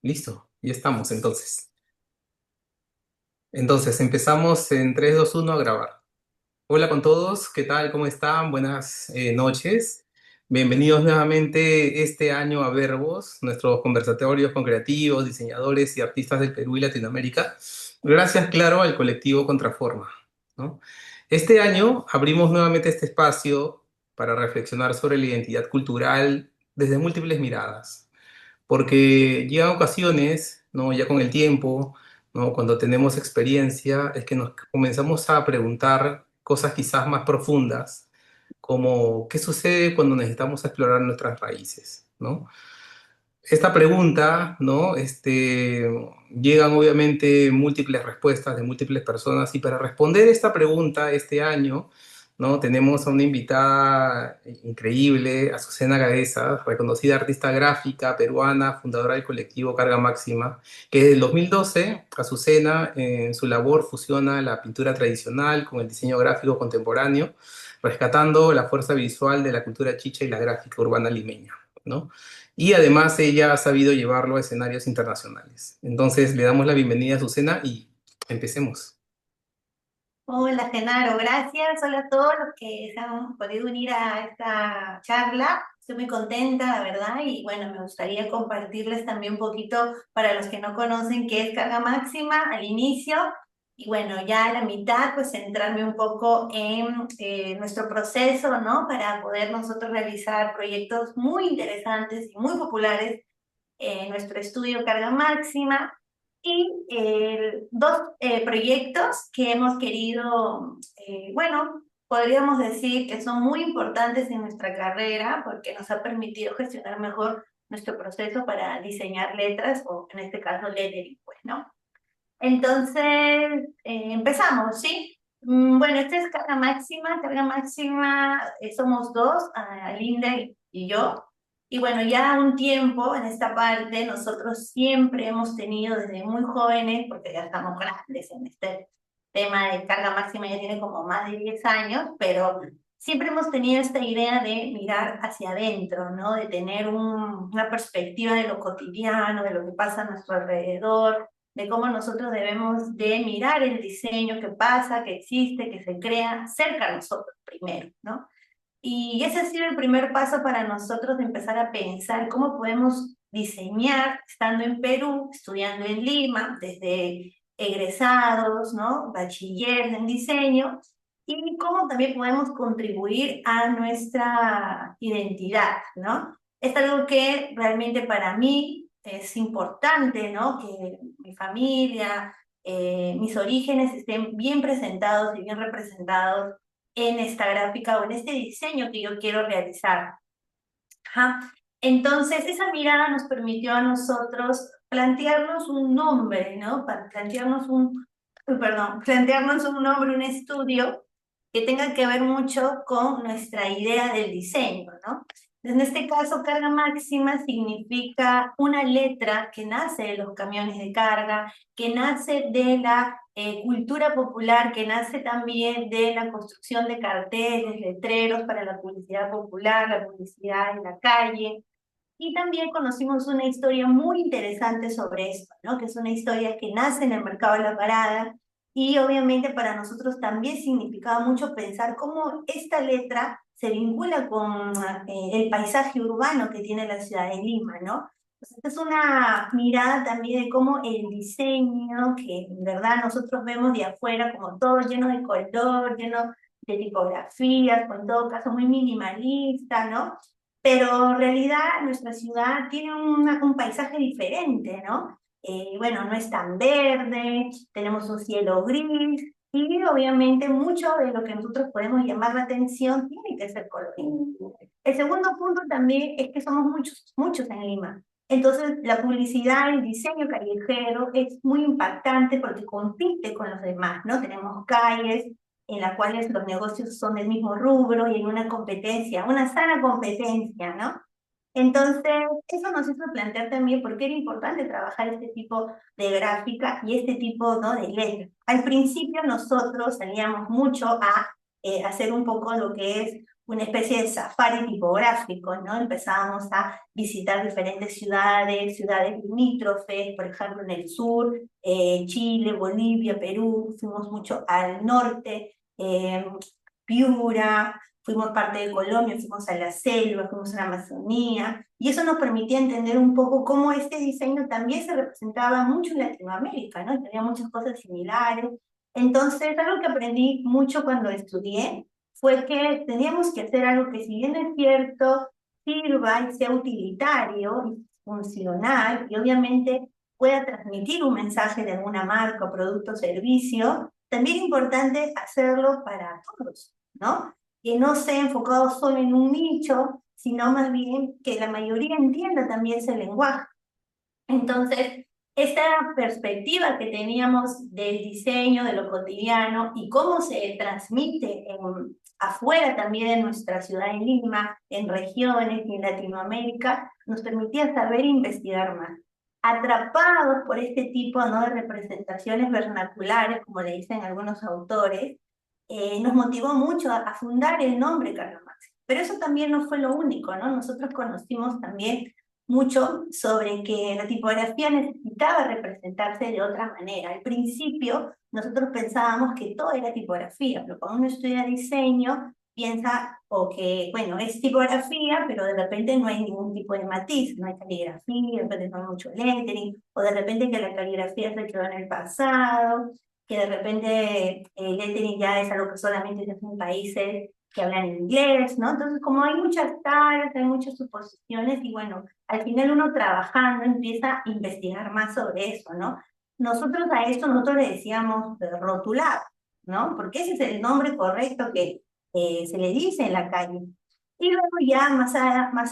Listo, ya estamos entonces. Entonces, empezamos en 3, 2, 1 a grabar. Hola con todos, ¿qué tal? ¿Cómo están? Buenas noches. Bienvenidos nuevamente este año a Verbos, nuestros conversatorios con creativos, diseñadores y artistas del Perú y Latinoamérica. Gracias, claro, al colectivo Contraforma, ¿no? Este año abrimos nuevamente este espacio para reflexionar sobre la identidad cultural desde múltiples miradas porque llegan ocasiones, ¿no? Ya con el tiempo, ¿no? Cuando tenemos experiencia, es que nos comenzamos a preguntar cosas quizás más profundas, como ¿qué sucede cuando necesitamos explorar nuestras raíces, ¿no? Esta pregunta, ¿no? Llegan obviamente múltiples respuestas de múltiples personas y para responder esta pregunta este año, ¿no? Tenemos a una invitada increíble, Azucena Gaeza, reconocida artista gráfica peruana, fundadora del colectivo Carga Máxima, que desde el 2012, Azucena en su labor fusiona la pintura tradicional con el diseño gráfico contemporáneo, rescatando la fuerza visual de la cultura chicha y la gráfica urbana limeña, ¿no? Y además ella ha sabido llevarlo a escenarios internacionales. Entonces le damos la bienvenida a Azucena y empecemos. Hola, Genaro, gracias. Hola a todos los que se han podido unir a esta charla. Estoy muy contenta, la verdad, y bueno, me gustaría compartirles también un poquito para los que no conocen qué es carga máxima al inicio. Y bueno, ya a la mitad, pues centrarme un poco en nuestro proceso, ¿no? Para poder nosotros realizar proyectos muy interesantes y muy populares nuestro estudio Carga Máxima y dos proyectos que hemos querido, bueno, podríamos decir que son muy importantes en nuestra carrera porque nos ha permitido gestionar mejor nuestro proceso para diseñar letras o en este caso lettering, pues, ¿no? Entonces, empezamos, ¿sí? Bueno, esta es carga máxima, somos dos, Linda y yo. Y bueno, ya un tiempo en esta parte, nosotros siempre hemos tenido desde muy jóvenes, porque ya estamos grandes en este tema de carga máxima, ya tiene como más de 10 años, pero siempre hemos tenido esta idea de mirar hacia adentro, ¿no? De tener una perspectiva de lo cotidiano, de lo que pasa a nuestro alrededor, de cómo nosotros debemos de mirar el diseño que pasa, que existe, que se crea cerca a nosotros primero, ¿no? Y ese ha sido el primer paso para nosotros de empezar a pensar cómo podemos diseñar estando en Perú, estudiando en Lima, desde egresados, ¿no? Bachiller en diseño, y cómo también podemos contribuir a nuestra identidad, ¿no? Es algo que realmente para mí es importante, ¿no? Que mi familia, mis orígenes estén bien presentados y bien representados en esta gráfica o en este diseño que yo quiero realizar. Ajá. Entonces, esa mirada nos permitió a nosotros plantearnos un nombre, ¿no? Para plantearnos perdón, plantearnos un nombre, un estudio que tenga que ver mucho con nuestra idea del diseño, ¿no? En este caso, carga máxima significa una letra que nace de los camiones de carga, que nace de la cultura popular, que nace también de la construcción de carteles, letreros para la publicidad popular, la publicidad en la calle. Y también conocimos una historia muy interesante sobre esto, ¿no? Que es una historia que nace en el mercado de la parada y obviamente para nosotros también significaba mucho pensar cómo esta letra se vincula con el paisaje urbano que tiene la ciudad de Lima, ¿no? Pues esta es una mirada también de cómo el diseño, que en verdad nosotros vemos de afuera como todo lleno de color, lleno de tipografías, o en todo caso muy minimalista, ¿no? Pero en realidad nuestra ciudad tiene un paisaje diferente, ¿no? Bueno, no es tan verde, tenemos un cielo gris y obviamente mucho de lo que nosotros podemos llamar la atención tiene que ser colorido. El segundo punto también es que somos muchos, muchos en Lima. Entonces, la publicidad, el diseño callejero es muy impactante porque compite con los demás, ¿no? Tenemos calles, en las cuales los negocios son del mismo rubro y en una competencia, una sana competencia, ¿no? Entonces, eso nos hizo plantear también por qué era importante trabajar este tipo de gráfica y este tipo, ¿no? De letras. Al principio nosotros salíamos mucho a hacer un poco lo que es una especie de safari tipográfico, ¿no? Empezábamos a visitar diferentes ciudades, ciudades limítrofes, por ejemplo, en el sur, Chile, Bolivia, Perú, fuimos mucho al norte, Piura, fuimos parte de Colombia, fuimos a la selva, fuimos a la Amazonía, y eso nos permitía entender un poco cómo este diseño también se representaba mucho en Latinoamérica, ¿no? Tenía muchas cosas similares. Entonces, algo que aprendí mucho cuando estudié fue que teníamos que hacer algo que, si bien es cierto, sirva y sea utilitario y funcional, y obviamente pueda transmitir un mensaje de alguna marca, producto o servicio, también es importante hacerlo para todos, ¿no? Que no sea enfocado solo en un nicho, sino más bien que la mayoría entienda también ese lenguaje. Entonces, esta perspectiva que teníamos del diseño, de lo cotidiano y cómo se transmite afuera también de nuestra ciudad en Lima, en regiones y en Latinoamérica, nos permitía saber e investigar más. Atrapados por este tipo, ¿no?, de representaciones vernaculares, como le dicen algunos autores, nos motivó mucho a fundar el nombre Carlos Marx. Pero eso también no fue lo único, ¿no? Nosotros conocimos también mucho sobre que la tipografía necesitaba representarse de otra manera. Al principio, nosotros pensábamos que todo era tipografía, pero cuando uno estudia diseño, piensa o que, bueno, es tipografía, pero de repente no hay ningún tipo de matiz, no hay caligrafía, de repente no hay mucho lettering, o de repente que la caligrafía se quedó en el pasado, que de repente el lettering ya es algo que solamente se hace en países que hablan inglés, ¿no? Entonces, como hay muchas tareas, hay muchas suposiciones, y bueno, al final uno trabajando empieza a investigar más sobre eso, ¿no? Nosotros a esto nosotros le decíamos rotulado, ¿no? Porque ese es el nombre correcto que se le dice en la calle. Y luego ya más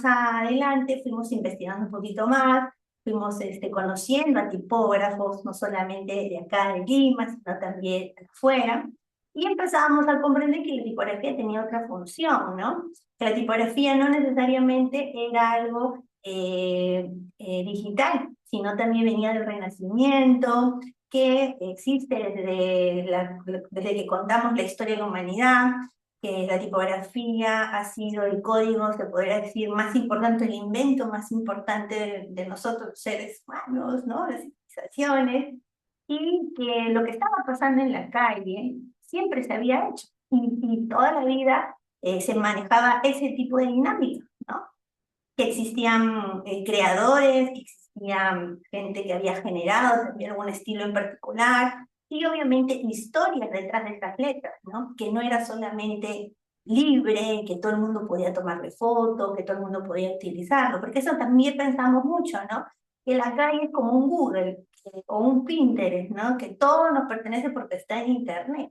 adelante fuimos investigando un poquito más, fuimos conociendo a tipógrafos, no solamente de acá de Lima, sino también de afuera, y empezamos a comprender que la tipografía tenía otra función, ¿no? Que la tipografía no necesariamente era algo digital, sino también venía del Renacimiento, que existe desde que contamos la historia de la humanidad, que la tipografía ha sido el código, se podría decir, más importante, el invento más importante de nosotros, seres humanos, ¿no? Las civilizaciones, y que lo que estaba pasando en la calle siempre se había hecho, y toda la vida se manejaba ese tipo de dinámica, ¿no? Que existían creadores, que existían gente que había generado también algún estilo en particular, y obviamente historias detrás de estas letras, ¿no? Que no era solamente libre, que todo el mundo podía tomarle fotos, que todo el mundo podía utilizarlo, porque eso también pensamos mucho, ¿no? Que la calle es como un Google o un Pinterest, ¿no? Que todo nos pertenece porque está en Internet.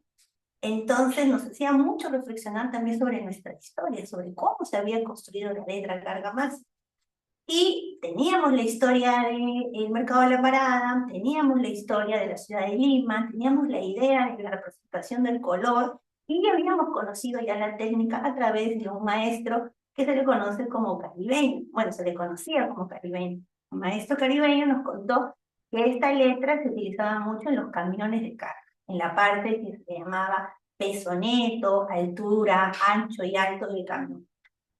Entonces nos hacía mucho reflexionar también sobre nuestra historia, sobre cómo se había construido la letra carga más. Y teníamos la historia del mercado de la parada, teníamos la historia de la ciudad de Lima, teníamos la idea de la representación del color, y habíamos conocido ya la técnica a través de un maestro que se le conoce como caribeño. Bueno, se le conocía como caribeño. Un maestro caribeño nos contó que esta letra se utilizaba mucho en los camiones de carga, en la parte que se llamaba peso neto, altura, ancho y alto del camión.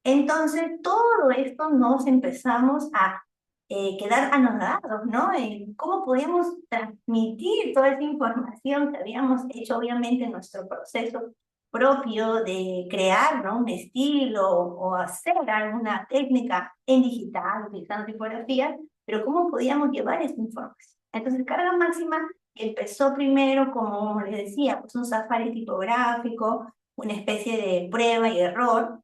Entonces, todo esto nos empezamos a quedar anonadados, ¿no? En cómo podíamos transmitir toda esa información que habíamos hecho, obviamente, en nuestro proceso propio de crear, ¿no?, un estilo o hacer alguna técnica en digital, utilizando tipografías, pero cómo podíamos llevar esa información. Entonces, Carga Máxima empezó primero, como les decía, pues un safari tipográfico, una especie de prueba y error.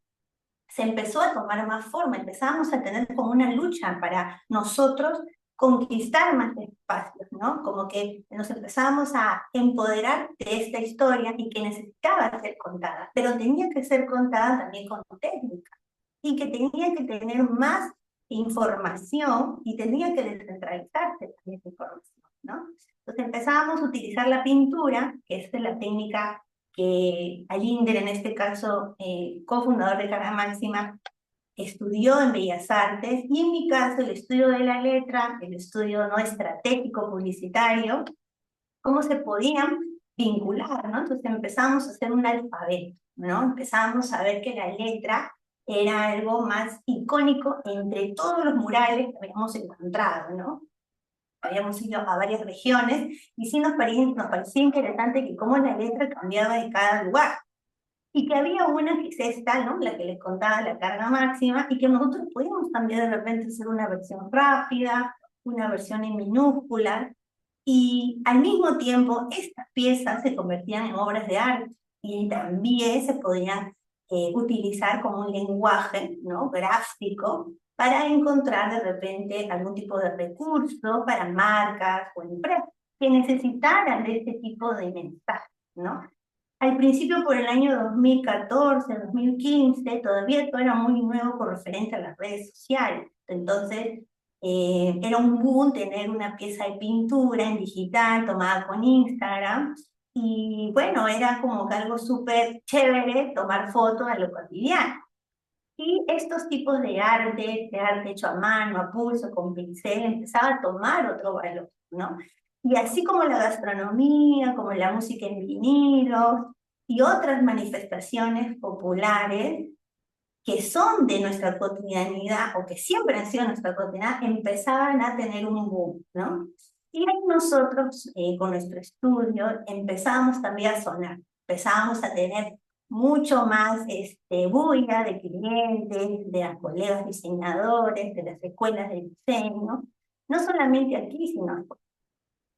Se empezó a tomar más forma, empezamos a tener como una lucha para nosotros conquistar más espacios, ¿no? Como que nos empezamos a empoderar de esta historia y que necesitaba ser contada, pero tenía que ser contada también con técnica, y que tenía que tener más información y tenía que descentralizarse también esa información, ¿no? Entonces empezábamos a utilizar la pintura, que es la técnica que Alinder, en este caso, cofundador de Carga Máxima, estudió en Bellas Artes, y en mi caso el estudio de la letra, el estudio no estratégico publicitario, cómo se podían vincular, ¿no? Entonces empezamos a hacer un alfabeto, ¿no? Empezamos a ver que la letra era algo más icónico entre todos los murales que habíamos encontrado, ¿no? Habíamos ido a varias regiones y sí nos parecía interesante que cómo la letra cambiaba de cada lugar. Y que había una que es esta, ¿no? La que les contaba, la carga máxima, y que nosotros podíamos también de repente hacer una versión rápida, una versión en minúsculas, y al mismo tiempo estas piezas se convertían en obras de arte y también se podían utilizar como un lenguaje, ¿no? Gráfico para encontrar de repente algún tipo de recurso para marcas o empresas que necesitaran de este tipo de mensajes, ¿no? Al principio, por el año 2014, 2015, todavía todo era muy nuevo con referente a las redes sociales. Entonces, era un boom tener una pieza de pintura en digital tomada con Instagram. Y bueno, era como que algo súper chévere tomar fotos a lo cotidiano. Y estos tipos de arte hecho a mano, a pulso, con pincel, empezaba a tomar otro valor, ¿no? Y así como la gastronomía, como la música en vinilos y otras manifestaciones populares que son de nuestra cotidianidad o que siempre han sido nuestra cotidianidad, empezaban a tener un boom, ¿no? Y ahí nosotros, con nuestro estudio, empezamos también a sonar, empezamos a tener mucho más bulla de clientes, de las colegas diseñadores, de las escuelas de diseño, no solamente aquí, sino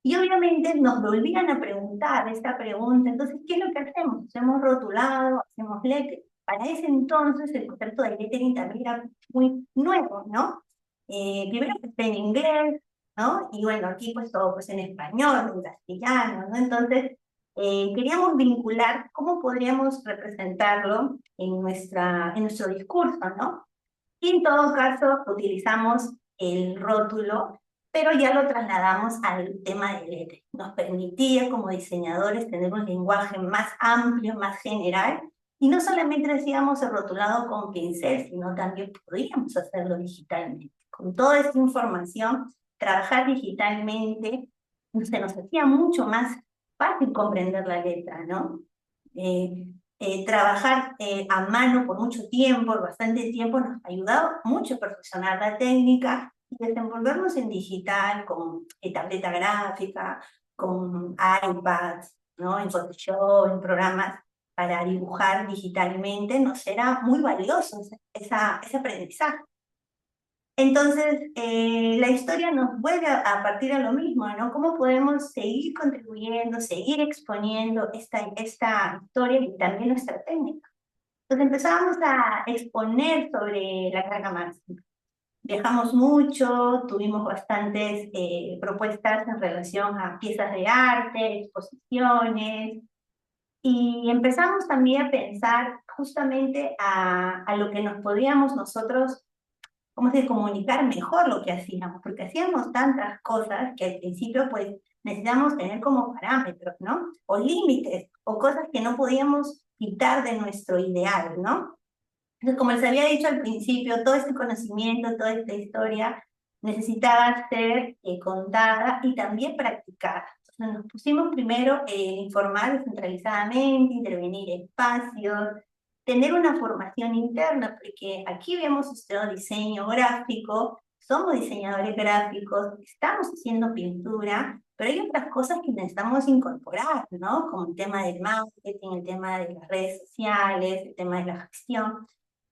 y obviamente nos volvían a preguntar esta pregunta, entonces, ¿qué es lo que hacemos? ¿Hacemos rotulado? ¿Hacemos lettering? Para ese entonces el concepto de lettering también era muy nuevo, ¿no? Primero que está en inglés, ¿no? Y bueno, aquí pues todo pues en español, en castellano, ¿no? Entonces, queríamos vincular cómo podríamos representarlo en nuestro discurso, ¿no? Y en todo caso utilizamos el rótulo, pero ya lo trasladamos al tema de letra. Nos permitía como diseñadores tener un lenguaje más amplio, más general, y no solamente decíamos el rotulado con pincel, sino también podíamos hacerlo digitalmente. Con toda esta información, trabajar digitalmente se nos hacía mucho más fácil comprender la letra, ¿no? Eh, Trabajar a mano por mucho tiempo, por bastante tiempo, nos ha ayudado mucho a perfeccionar la técnica y desenvolvernos en digital con tableta gráfica, con iPads, ¿no? En Photoshop, en programas para dibujar digitalmente, nos era muy valioso ese aprendizaje. Entonces, la historia nos vuelve a partir a lo mismo, ¿no? ¿Cómo podemos seguir contribuyendo, seguir exponiendo esta historia y también nuestra técnica? Entonces empezamos a exponer sobre la carga máxima. Viajamos mucho, tuvimos bastantes propuestas en relación a piezas de arte, exposiciones, y empezamos también a pensar justamente a lo que nos podíamos nosotros, ¿cómo se dice?, comunicar mejor lo que hacíamos, porque hacíamos tantas cosas que al principio pues necesitamos tener como parámetros, ¿no? O límites, o cosas que no podíamos quitar de nuestro ideal, ¿no? Entonces, como les había dicho al principio, todo este conocimiento, toda esta historia necesitaba ser contada y también practicada. Entonces, nos pusimos primero informar descentralizadamente, intervenir espacios, tener una formación interna, porque aquí hemos estudiado diseño gráfico, somos diseñadores gráficos, estamos haciendo pintura, pero hay otras cosas que necesitamos incorporar, ¿no? Como el tema del marketing, el tema de las redes sociales, el tema de la gestión.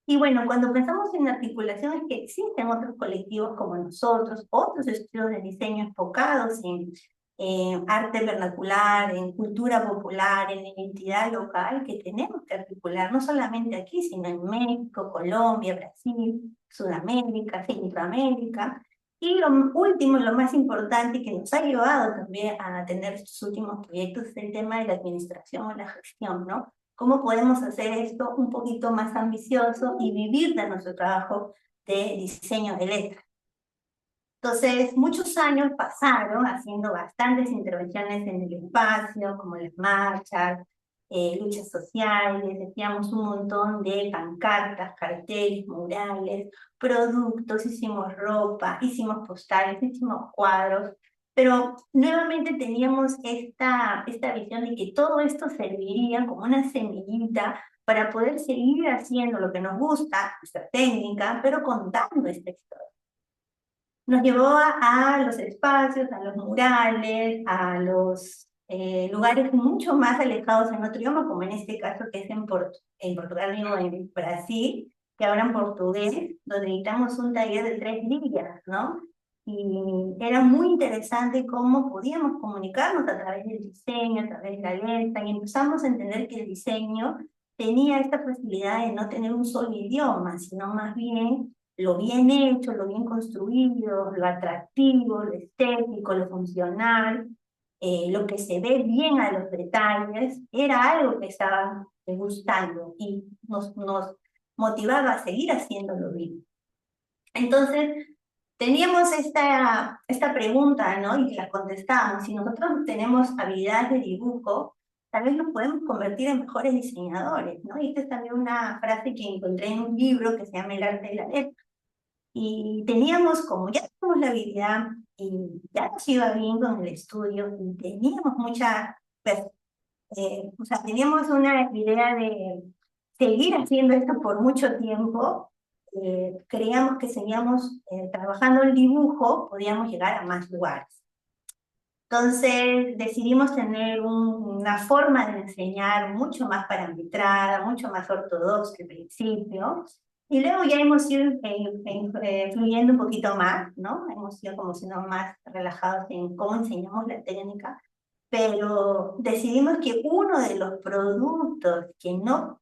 Y bueno, cuando pensamos en articulación es que existen otros colectivos como nosotros, otros estudios de diseño enfocados en arte vernacular, en cultura popular, en identidad local, que tenemos que articular no solamente aquí, sino en México, Colombia, Brasil, Sudamérica, Centroamérica. Y lo último, lo más importante que nos ha llevado también a tener estos últimos proyectos es el tema de la administración o la gestión, ¿no? ¿Cómo podemos hacer esto un poquito más ambicioso y vivir de nuestro trabajo de diseño de letras? Entonces, muchos años pasaron haciendo bastantes intervenciones en el espacio, como las marchas, luchas sociales, hacíamos un montón de pancartas, carteles, murales, productos, hicimos ropa, hicimos postales, hicimos cuadros, Pero nuevamente teníamos esta visión de que todo esto serviría como una semillita para poder seguir haciendo lo que nos gusta, nuestra técnica, pero contando esta historia. Nos llevó a los espacios, a los murales, a los lugares mucho más alejados en otro idioma, como en este caso que es en Portugal, digo, en Brasil, que hablan portugués, donde editamos un taller de 3 días, ¿no? Y era muy interesante cómo podíamos comunicarnos a través del diseño, a través de la letra, y empezamos a entender que el diseño tenía esta facilidad de no tener un solo idioma, sino más bien lo bien hecho, lo bien construido, lo atractivo, lo estético, lo funcional, lo que se ve bien a los detalles, era algo que estaba gustando y nos motivaba a seguir haciéndolo bien. Entonces, teníamos esta pregunta, ¿no? Y la contestábamos, si nosotros tenemos habilidades de dibujo, tal vez nos podemos convertir en mejores diseñadores, ¿no? Y esta es también una frase que encontré en un libro que se llama El arte de la letra. Y teníamos, como ya teníamos la habilidad y ya nos iba bien con el estudio, y teníamos o sea, teníamos una idea de seguir haciendo esto por mucho tiempo. Creíamos que seguíamos trabajando el dibujo, podíamos llegar a más lugares. Entonces decidimos tener una forma de enseñar mucho más parametrada, mucho más ortodoxa al principio, y luego ya hemos ido fluyendo un poquito más, ¿no? Hemos ido como siendo más relajados en cómo enseñamos la técnica, pero decidimos que uno de los productos que nos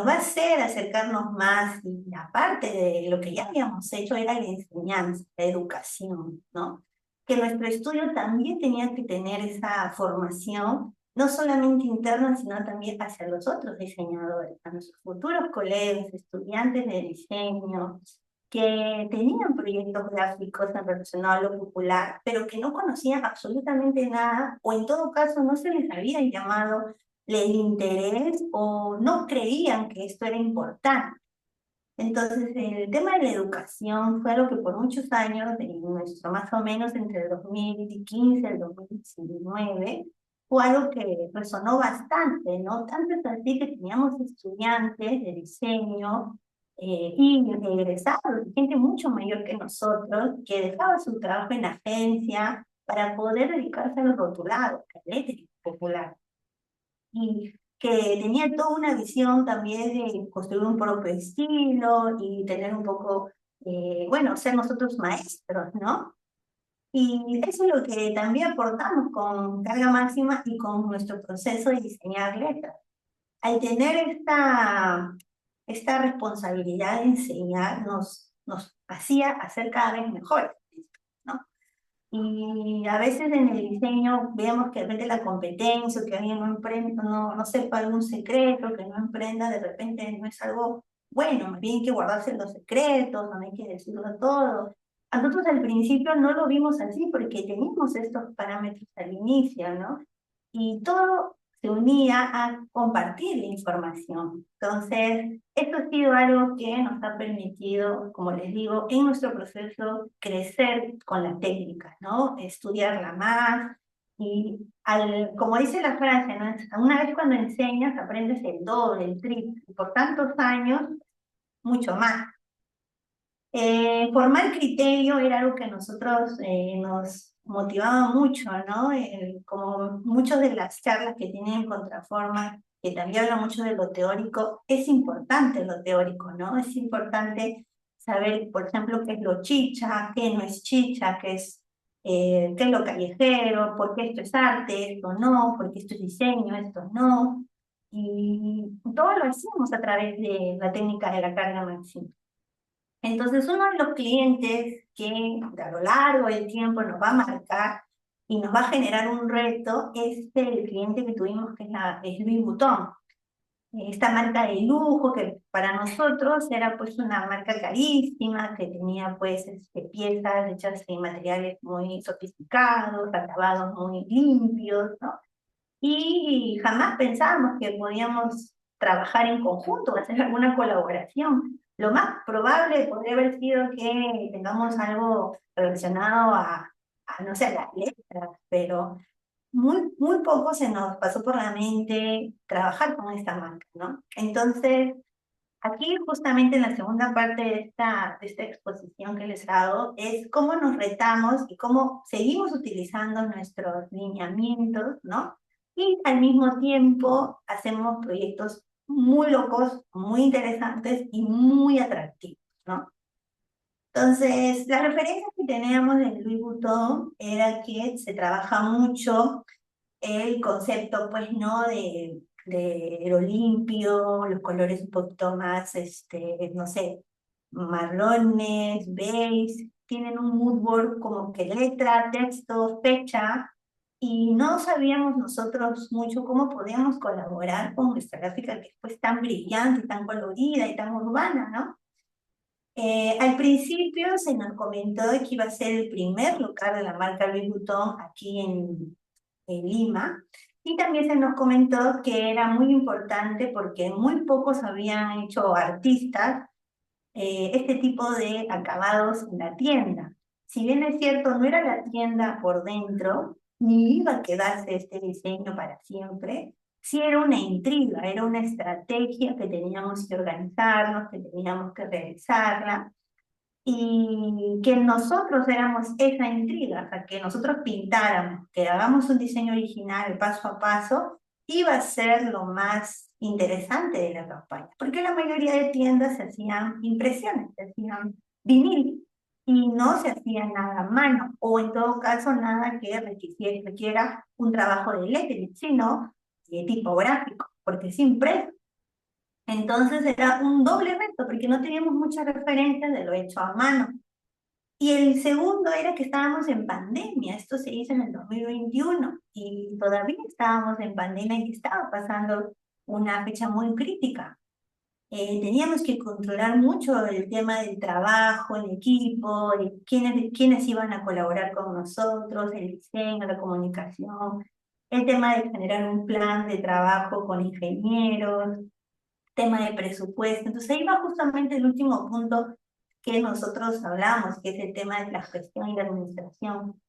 va a hacer acercarnos más, y aparte de lo que ya habíamos hecho, era la enseñanza, la educación, ¿no? Que nuestro estudio también tenía que tener esa formación, no solamente interna, sino también hacia los otros diseñadores, a nuestros futuros colegas, estudiantes de diseño, que tenían proyectos gráficos en relación a lo popular, pero que no conocían absolutamente nada, o en todo caso no se les había llamado el interés o no creían que esto era importante. Entonces, el tema de la educación fue algo que por muchos años, más o menos entre el 2015 y el 2019, fue algo que resonó bastante, ¿no? Tanto es así que teníamos estudiantes de diseño y egresados, gente mucho mayor que nosotros, que dejaba su trabajo en agencia para poder dedicarse al rotulado, al lettering popular, y que tenía toda una visión también de construir un propio estilo y tener un poco, bueno, ser nosotros maestros, ¿no? Y eso es lo que también aportamos con Carga Máxima y con nuestro proceso de diseñar letras. Al tener esta responsabilidad de enseñar, nos hacía hacer cada vez mejores, ¿no? Y a veces en el diseño vemos que de repente la competencia, que alguien no emprenda, no sepa algún secreto, que no emprenda, de repente no es algo bueno, más bien hay que guardarse los secretos, no hay que decirlo todo. Nosotros al principio no lo vimos así porque teníamos estos parámetros al inicio, ¿no? Y todo se unía a compartir la información. Entonces, esto ha sido algo que nos ha permitido, como les digo, en nuestro proceso crecer con las técnicas, ¿no? Estudiarla más y, como dice la frase, ¿no? Una vez cuando enseñas, aprendes el doble, el triple, y por tantos años, mucho más. Formar criterio era algo que a nosotros nos motivaba mucho, ¿no? Como muchas de las charlas que tienen en Contraforma, que también hablan mucho de lo teórico, es importante lo teórico, ¿no? Es importante saber, por ejemplo, qué es lo chicha, qué no es chicha, qué es lo callejero, por qué esto es arte, esto no, por qué esto es diseño, esto no. Y todo lo hacemos a través de la técnica de la carga máxima. Entonces, uno de los clientes que a lo largo del tiempo nos va a marcar y nos va a generar un reto es el cliente que tuvimos, que es Louis Vuitton. Esta marca de lujo que para nosotros era pues una marca carísima, que tenía pues piezas hechas en materiales muy sofisticados, acabados muy limpios, ¿no? Y jamás pensábamos que podíamos trabajar en conjunto, hacer alguna colaboración. Lo más probable podría haber sido que tengamos algo relacionado a no sé, las letras, pero muy poco se nos pasó por la mente trabajar con esta marca, ¿no? Entonces, aquí justamente en la segunda parte de esta exposición que les hago es cómo nos retamos y cómo seguimos utilizando nuestros lineamientos, ¿no? Y al mismo tiempo hacemos proyectos muy locos, muy interesantes y muy atractivos, ¿no? Entonces, las referencias que teníamos en Louis Vuitton era que se trabaja mucho el concepto, pues, ¿no? De lo limpio, los colores un poquito más, no sé, marrones, beige, tienen un mood board como que letra, texto, fecha, y no sabíamos nosotros mucho cómo podíamos colaborar con nuestra gráfica que es pues tan brillante, tan colorida y tan urbana, ¿no? Al principio se nos comentó que iba a ser el primer local de la marca Louis Vuitton aquí en Lima. Y también se nos comentó que era muy importante porque muy pocos habían hecho artistas este tipo de acabados en la tienda. Si bien es cierto, no era la tienda por dentro, ni iba a quedarse este diseño para siempre, sí era una intriga, era una estrategia que teníamos que organizarnos, que teníamos que realizarla y que nosotros éramos esa intriga, o sea, que nosotros pintáramos, que hagamos un diseño original paso a paso, iba a ser lo más interesante de la campaña, porque la mayoría de tiendas se hacían impresiones, se hacían vinil, y no se hacía nada a mano, o en todo caso nada que requiera un trabajo de lettering, sino de tipográfico, porque es impreso. Entonces era un doble reto porque no teníamos muchas referencias de lo hecho a mano. Y el segundo era que estábamos en pandemia, esto se hizo en el 2021 y todavía estábamos en pandemia y estaba pasando una fecha muy crítica. Teníamos que controlar mucho el tema del trabajo, el equipo, de quiénes iban a colaborar con nosotros, el diseño, la comunicación, el tema de generar un plan de trabajo con ingenieros, tema de presupuesto. Entonces ahí va justamente el último punto que nosotros hablamos, que es el tema de la gestión y la administración.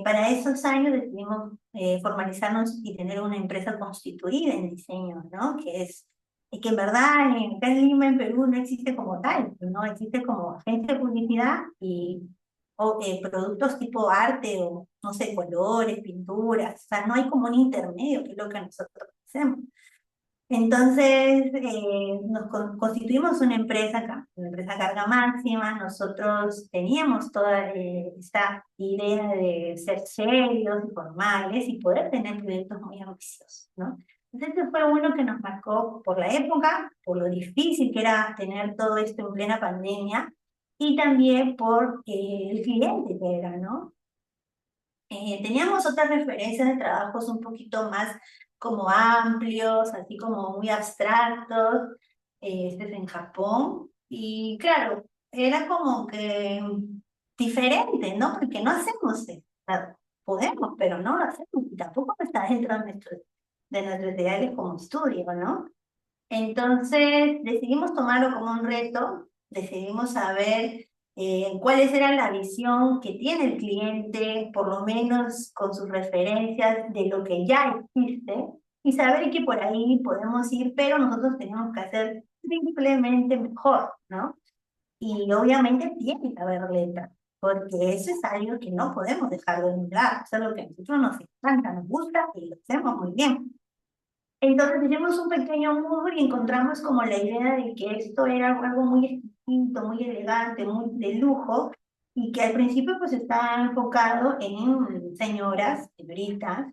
Para esos años decidimos formalizarnos y tener una empresa constituida en diseño, ¿no? Que en verdad acá en Lima, en Perú, no existe como tal, ¿no? Existe como agencia de publicidad y productos tipo arte o, no sé, colores, pinturas, o sea, no hay como un intermedio, que es lo que nosotros hacemos. Entonces, nos constituimos una empresa acá, una empresa carga máxima. Nosotros teníamos toda esta idea de ser serios y formales y poder tener proyectos muy ambiciosos, ¿no? Entonces, este fue uno que nos marcó por la época, por lo difícil que era tener todo esto en plena pandemia y también por el cliente que era, ¿no? Teníamos otras referencias de trabajos un poquito más como amplios, así como muy abstractos, este es en Japón, y claro, era como que diferente, ¿no? Porque no hacemos esto, o sea, podemos, pero no lo hacemos, y tampoco está dentro de nuestros ideales como estudio, ¿no? Entonces decidimos tomarlo como un reto, decidimos saber cuál era la visión que tiene el cliente, por lo menos con sus referencias de lo que ya existe, y saber que por ahí podemos ir, pero nosotros tenemos que hacer simplemente mejor, ¿no? Y obviamente tiene que haber letra, porque eso es algo que no podemos dejar de mirar, es algo que a nosotros nos encanta, nos gusta y lo hacemos muy bien. Entonces hicimos un pequeño mood y encontramos como la idea de que esto era algo muy exquisito, muy elegante, muy de lujo, y que al principio pues estaba enfocado en señoras, señoritas,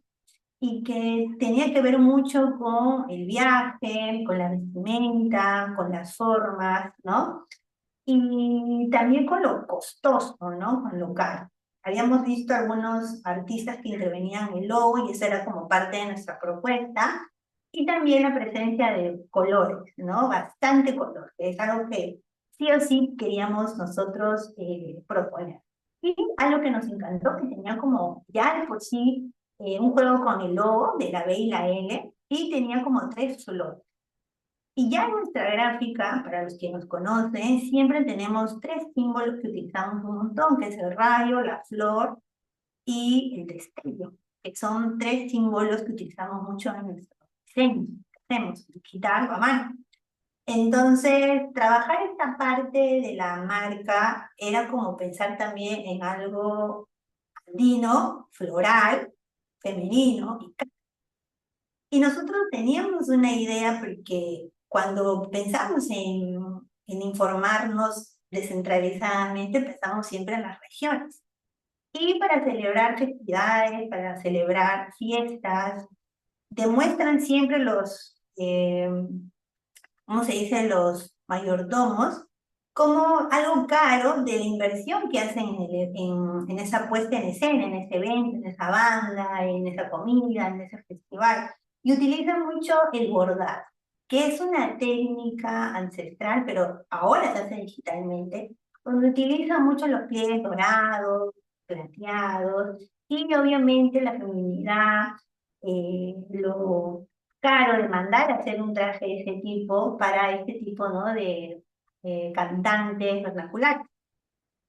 y que tenía que ver mucho con el viaje, con la vestimenta, con las formas, ¿no? Y también con lo costoso, ¿no? Con lo caro. Habíamos visto algunos artistas que intervenían en el logo y eso era como parte de nuestra propuesta. Y también la presencia de colores, ¿no? Bastante color, que es algo que sí o sí queríamos nosotros proponer. Y algo que nos encantó, que tenía como ya de por sí un juego con el logo de la B y la L, y tenía como tres colores. Y ya en nuestra gráfica, para los que nos conocen, siempre tenemos tres símbolos que utilizamos un montón, que es el rayo, la flor y el destello, que son tres símbolos que utilizamos mucho en nuestro diseño, que hacemos digital o a mano. Entonces, trabajar esta parte de la marca era como pensar también en algo andino, floral, femenino. Y nosotros teníamos una idea porque cuando pensamos en informarnos descentralizadamente, pensamos siempre en las regiones. Y para celebrar festividades, para celebrar fiestas, demuestran siempre ¿cómo se dice? Los mayordomos, como algo caro de la inversión que hacen en esa puesta en escena, en ese evento, en esa banda, en esa comida, en ese festival. Y utilizan mucho el bordado, que es una técnica ancestral, pero ahora se hace digitalmente, donde utilizan mucho los pliegues dorados, plateados, y obviamente la feminidad, lo caro de mandar a hacer un traje de ese tipo para este tipo, ¿no? de cantantes vernaculares.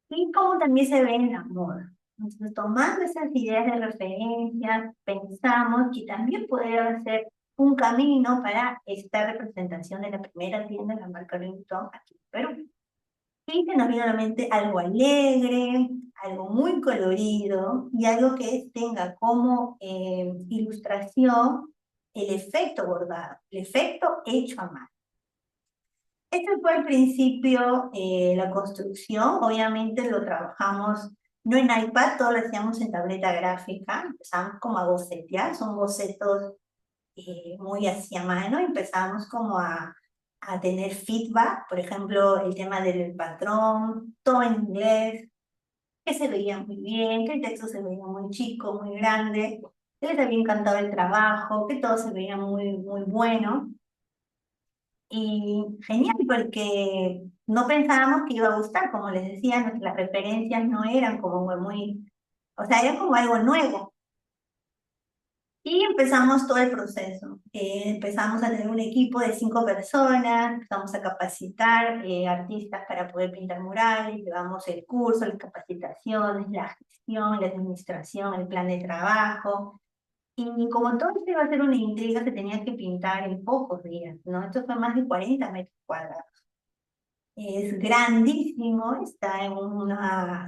Y como también se ve en la moda. Entonces, tomando esas ideas de referencia, pensamos que también podría ser un camino para esta representación de la primera tienda de la marca Louis Vuitton aquí en Perú. Y se nos vino a la mente algo alegre, algo muy colorido y algo que tenga como ilustración el efecto bordado, el efecto hecho a mano. Este fue al principio la construcción, obviamente lo trabajamos no en iPad, todo lo hacíamos en tableta gráfica, empezamos como a bocetear, son bocetos muy hacia mano, empezamos como a tener feedback, por ejemplo, el tema del patrón, todo en inglés, que se veía muy bien, que el texto se veía muy chico, muy grande, que les había encantado el trabajo, que todo se veía muy, muy bueno. Y genial, porque no pensábamos que iba a gustar, como les decía, nuestras referencias no eran como muy, o sea, era como algo nuevo. Y empezamos todo el proceso. Empezamos a tener un equipo de 5 personas, empezamos a capacitar artistas para poder pintar murales, llevamos el curso, las capacitaciones, la gestión, la administración, el plan de trabajo. Y como todo esto iba a ser una intriga, se tenía que pintar en pocos días, ¿no? Esto fue más de 40 metros cuadrados. Es grandísimo, está en un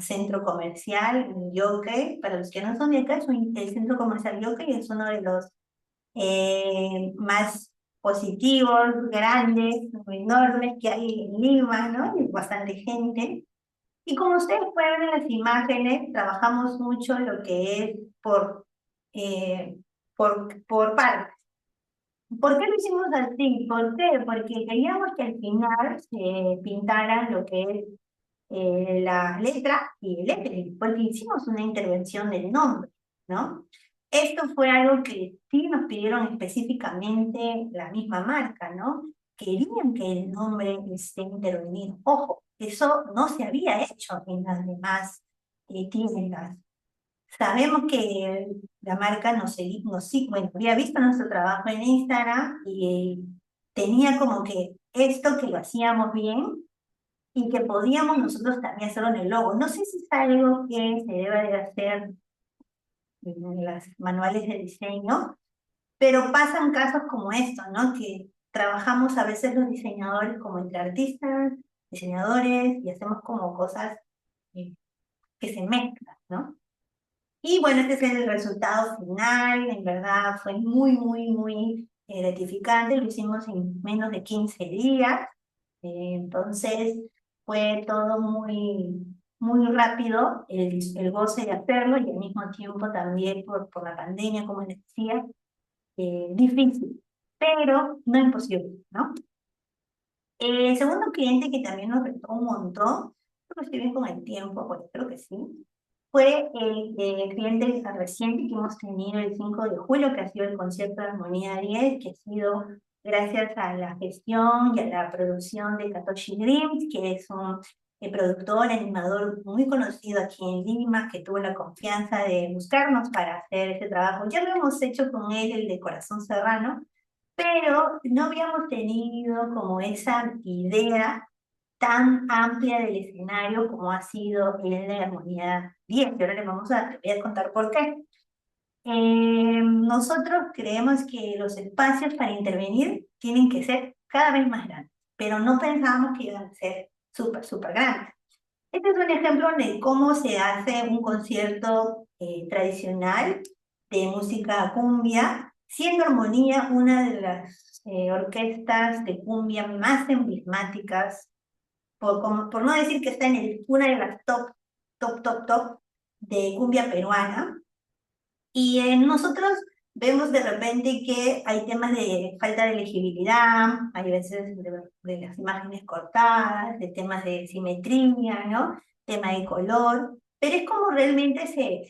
centro comercial, en Yoke. Para los que no son de acá, el centro comercial Yoke es uno de los más positivos, grandes, enormes que hay en Lima, ¿no? Y bastante gente. Y como ustedes pueden ver en las imágenes, trabajamos mucho lo que es eh, por partes. ¿Por qué lo hicimos así? ¿Por qué? Porque queríamos que al final se pintaran lo que es la letra y el lettering, porque hicimos una intervención del nombre, ¿no? Esto fue algo que sí nos pidieron específicamente la misma marca, ¿no? Querían que el nombre esté intervenido. Ojo, eso no se había hecho en las demás tiendas. Sabemos que la marca bueno, había visto nuestro trabajo en Instagram y tenía como que esto que lo hacíamos bien y que podíamos nosotros también hacerlo en el logo. No sé si es algo que se deba de hacer en los manuales de diseño, pero pasan casos como estos, ¿no? Que trabajamos a veces los diseñadores como entre artistas, diseñadores, y hacemos como cosas eh, que se mezclan, ¿no? Y bueno, este es el resultado final, en verdad fue muy, muy, muy gratificante, lo hicimos en menos de 15 días, entonces fue todo muy, muy rápido el goce de hacerlo y al mismo tiempo también por la pandemia, como les decía, difícil, pero no imposible, ¿no? El segundo cliente que también nos retó un montón, creo que estoy bien con el tiempo, pues creo que sí, fue el cliente reciente que hemos tenido el 5 de julio, que ha sido el concierto de Armonía 10, que ha sido gracias a la gestión y a la producción de Katoshi Dreams, que es un productor, animador muy conocido aquí en Lima, que tuvo la confianza de buscarnos para hacer este trabajo. Ya lo hemos hecho con él, el de Corazón Serrano, pero no habíamos tenido como esa idea tan amplia del escenario como ha sido el de Armonía 10. Y ahora les voy a contar por qué. Nosotros creemos que los espacios para intervenir tienen que ser cada vez más grandes, pero no pensábamos que iban a ser súper, súper grandes. Este es un ejemplo de cómo se hace un concierto tradicional de música cumbia, siendo Armonía una de las orquestas de cumbia más emblemáticas, por no decir que está en una de las top de cumbia peruana. Y nosotros vemos de repente que hay temas de falta de legibilidad, hay veces de las imágenes cortadas, de temas de simetría, ¿no? Tema de color, pero es como realmente se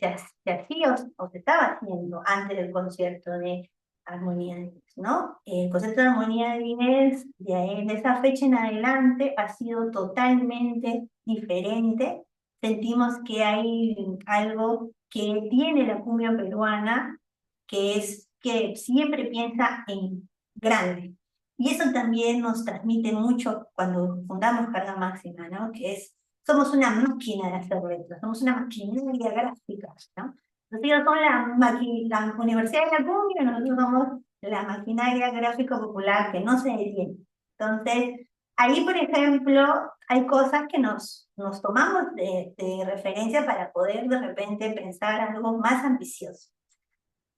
hacía o se estaba haciendo antes del concierto de Armonía 10, ¿no? El concierto de Armonía 10, de esa fecha en adelante, ha sido totalmente diferente. Sentimos que hay algo que tiene la cumbia peruana, que es que siempre piensa en grande. Y eso también nos transmite mucho cuando fundamos Carga Máxima, ¿no? Que es, somos una máquina de hacer letras, somos una maquinaria gráfica, ¿no? Ellos son la Universidad de la Cumbia, nosotros somos la maquinaria gráfica popular que no se detiene. Entonces, ahí, por ejemplo, hay cosas que nos tomamos de referencia para poder de repente pensar algo más ambicioso.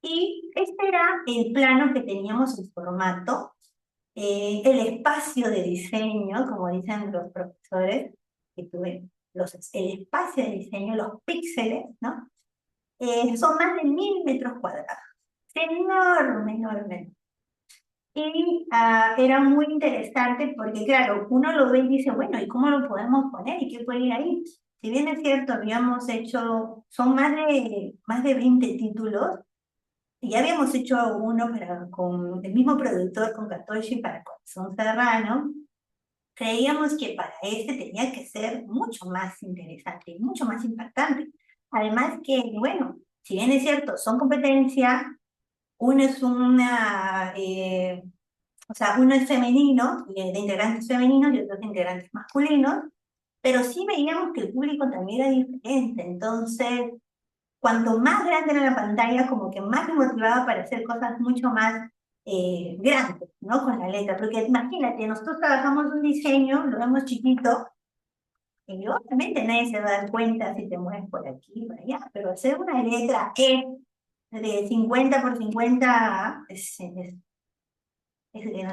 Y este era el plano que teníamos en formato, el espacio de diseño, como dicen los profesores, que tuve el espacio de diseño, los píxeles, ¿no? Son más de 1000 metros cuadrados. Es enorme, enorme. Y era muy interesante porque, claro, uno lo ve y dice, bueno, ¿y cómo lo podemos poner? ¿Y qué puede ir ahí? Si bien es cierto, habíamos hecho, son más de 20 títulos, y ya habíamos hecho uno con el mismo productor, con Katoshi, para Corazón Serrano, creíamos que para este tenía que ser mucho más interesante, mucho más impactante. Además que, bueno, si bien es cierto, son competencia, uno es o sea, uno es femenino, de integrantes femeninos y otros de integrantes masculinos, pero sí veíamos que el público también era diferente. Entonces, cuanto más grande era la pantalla, como que más me motivaba para hacer cosas mucho más grandes, ¿no? Con la letra. Porque imagínate, nosotros trabajamos un diseño, lo vemos chiquito, y obviamente nadie se va a dar cuenta si te mueves por aquí, por allá, pero hacer una letra de 50 por 50 es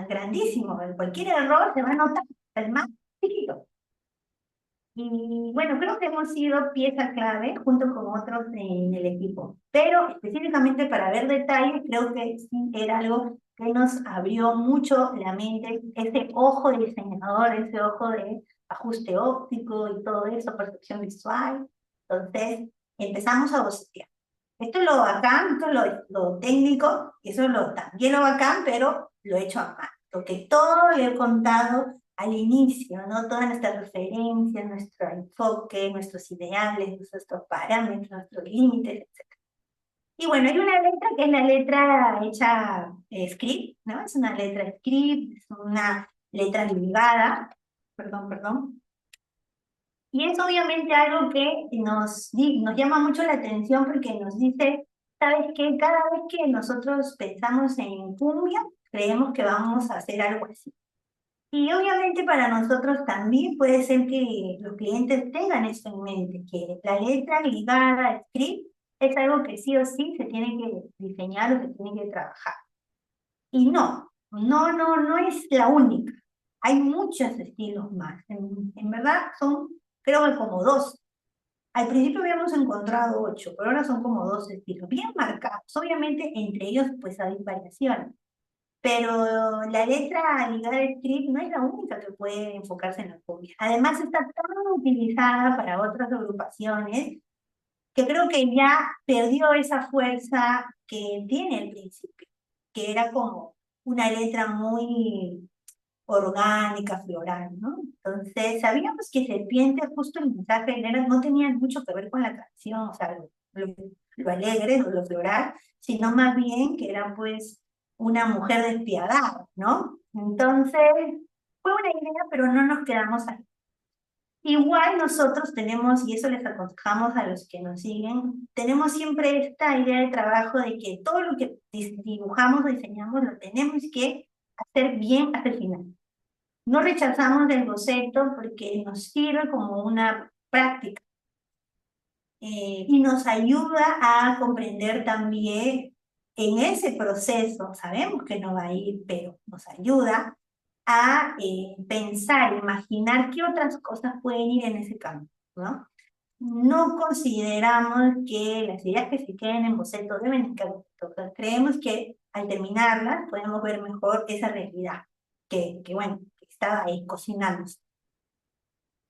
grandísimo. Cualquier error se va a notar, el más chiquito. Y bueno, creo que hemos sido pieza clave junto con otros en el equipo. Pero específicamente para ver detalles, creo que sí era algo que nos abrió mucho la mente, ese ojo de diseñador, ese ojo de ajuste óptico y todo eso, percepción visual. Entonces, empezamos a bocetear. Esto es lo bacán, esto es lo técnico, y eso es también lo bacán, pero lo he hecho a mano. Porque todo lo he contado al inicio, ¿no? Todas nuestras referencias, nuestro enfoque, nuestros ideales, nuestros parámetros, nuestros límites, etc. Y bueno, hay una letra que es la letra hecha script, ¿no? Es una letra script, es una letra ligada, perdón. Y es obviamente algo que nos llama mucho la atención porque nos dice, ¿sabes qué? Cada vez que nosotros pensamos en cumbia, creemos que vamos a hacer algo así. Y obviamente para nosotros también puede ser que los clientes tengan eso en mente, que la letra ligada al script es algo que sí o sí se tiene que diseñar o se tiene que trabajar. Y no es la única. Hay muchos estilos más. En verdad son, creo que como dos. Al principio habíamos encontrado 8, pero ahora son como dos estilos, bien marcados. Obviamente entre ellos pues hay variaciones. Pero la letra ligada al script no es la única que puede enfocarse en la cumbia. Además está tan utilizada para otras agrupaciones que creo que ya perdió esa fuerza que tiene al principio, que era como una letra muy orgánica, floral, ¿no? Entonces sabíamos que Serpiente, justo el mensaje no tenía mucho que ver con la canción, o sea, lo alegre, lo floral, sino más bien que era pues una mujer despiadada, ¿no? Entonces, fue una idea, pero no nos quedamos ahí. Igual nosotros tenemos, y eso les aconsejamos a los que nos siguen, tenemos siempre esta idea de trabajo de que todo lo que dibujamos o diseñamos lo tenemos que hacer bien hasta el final. No rechazamos el boceto porque nos sirve como una práctica y nos ayuda a comprender también en ese proceso, sabemos que no va a ir, pero nos ayuda a pensar, imaginar qué otras cosas pueden ir en ese campo, ¿no? No consideramos que las ideas que se queden en boceto deben estar en boceto. Creemos que al terminarlas podemos ver mejor esa realidad que bueno, que estaba ahí cocinando.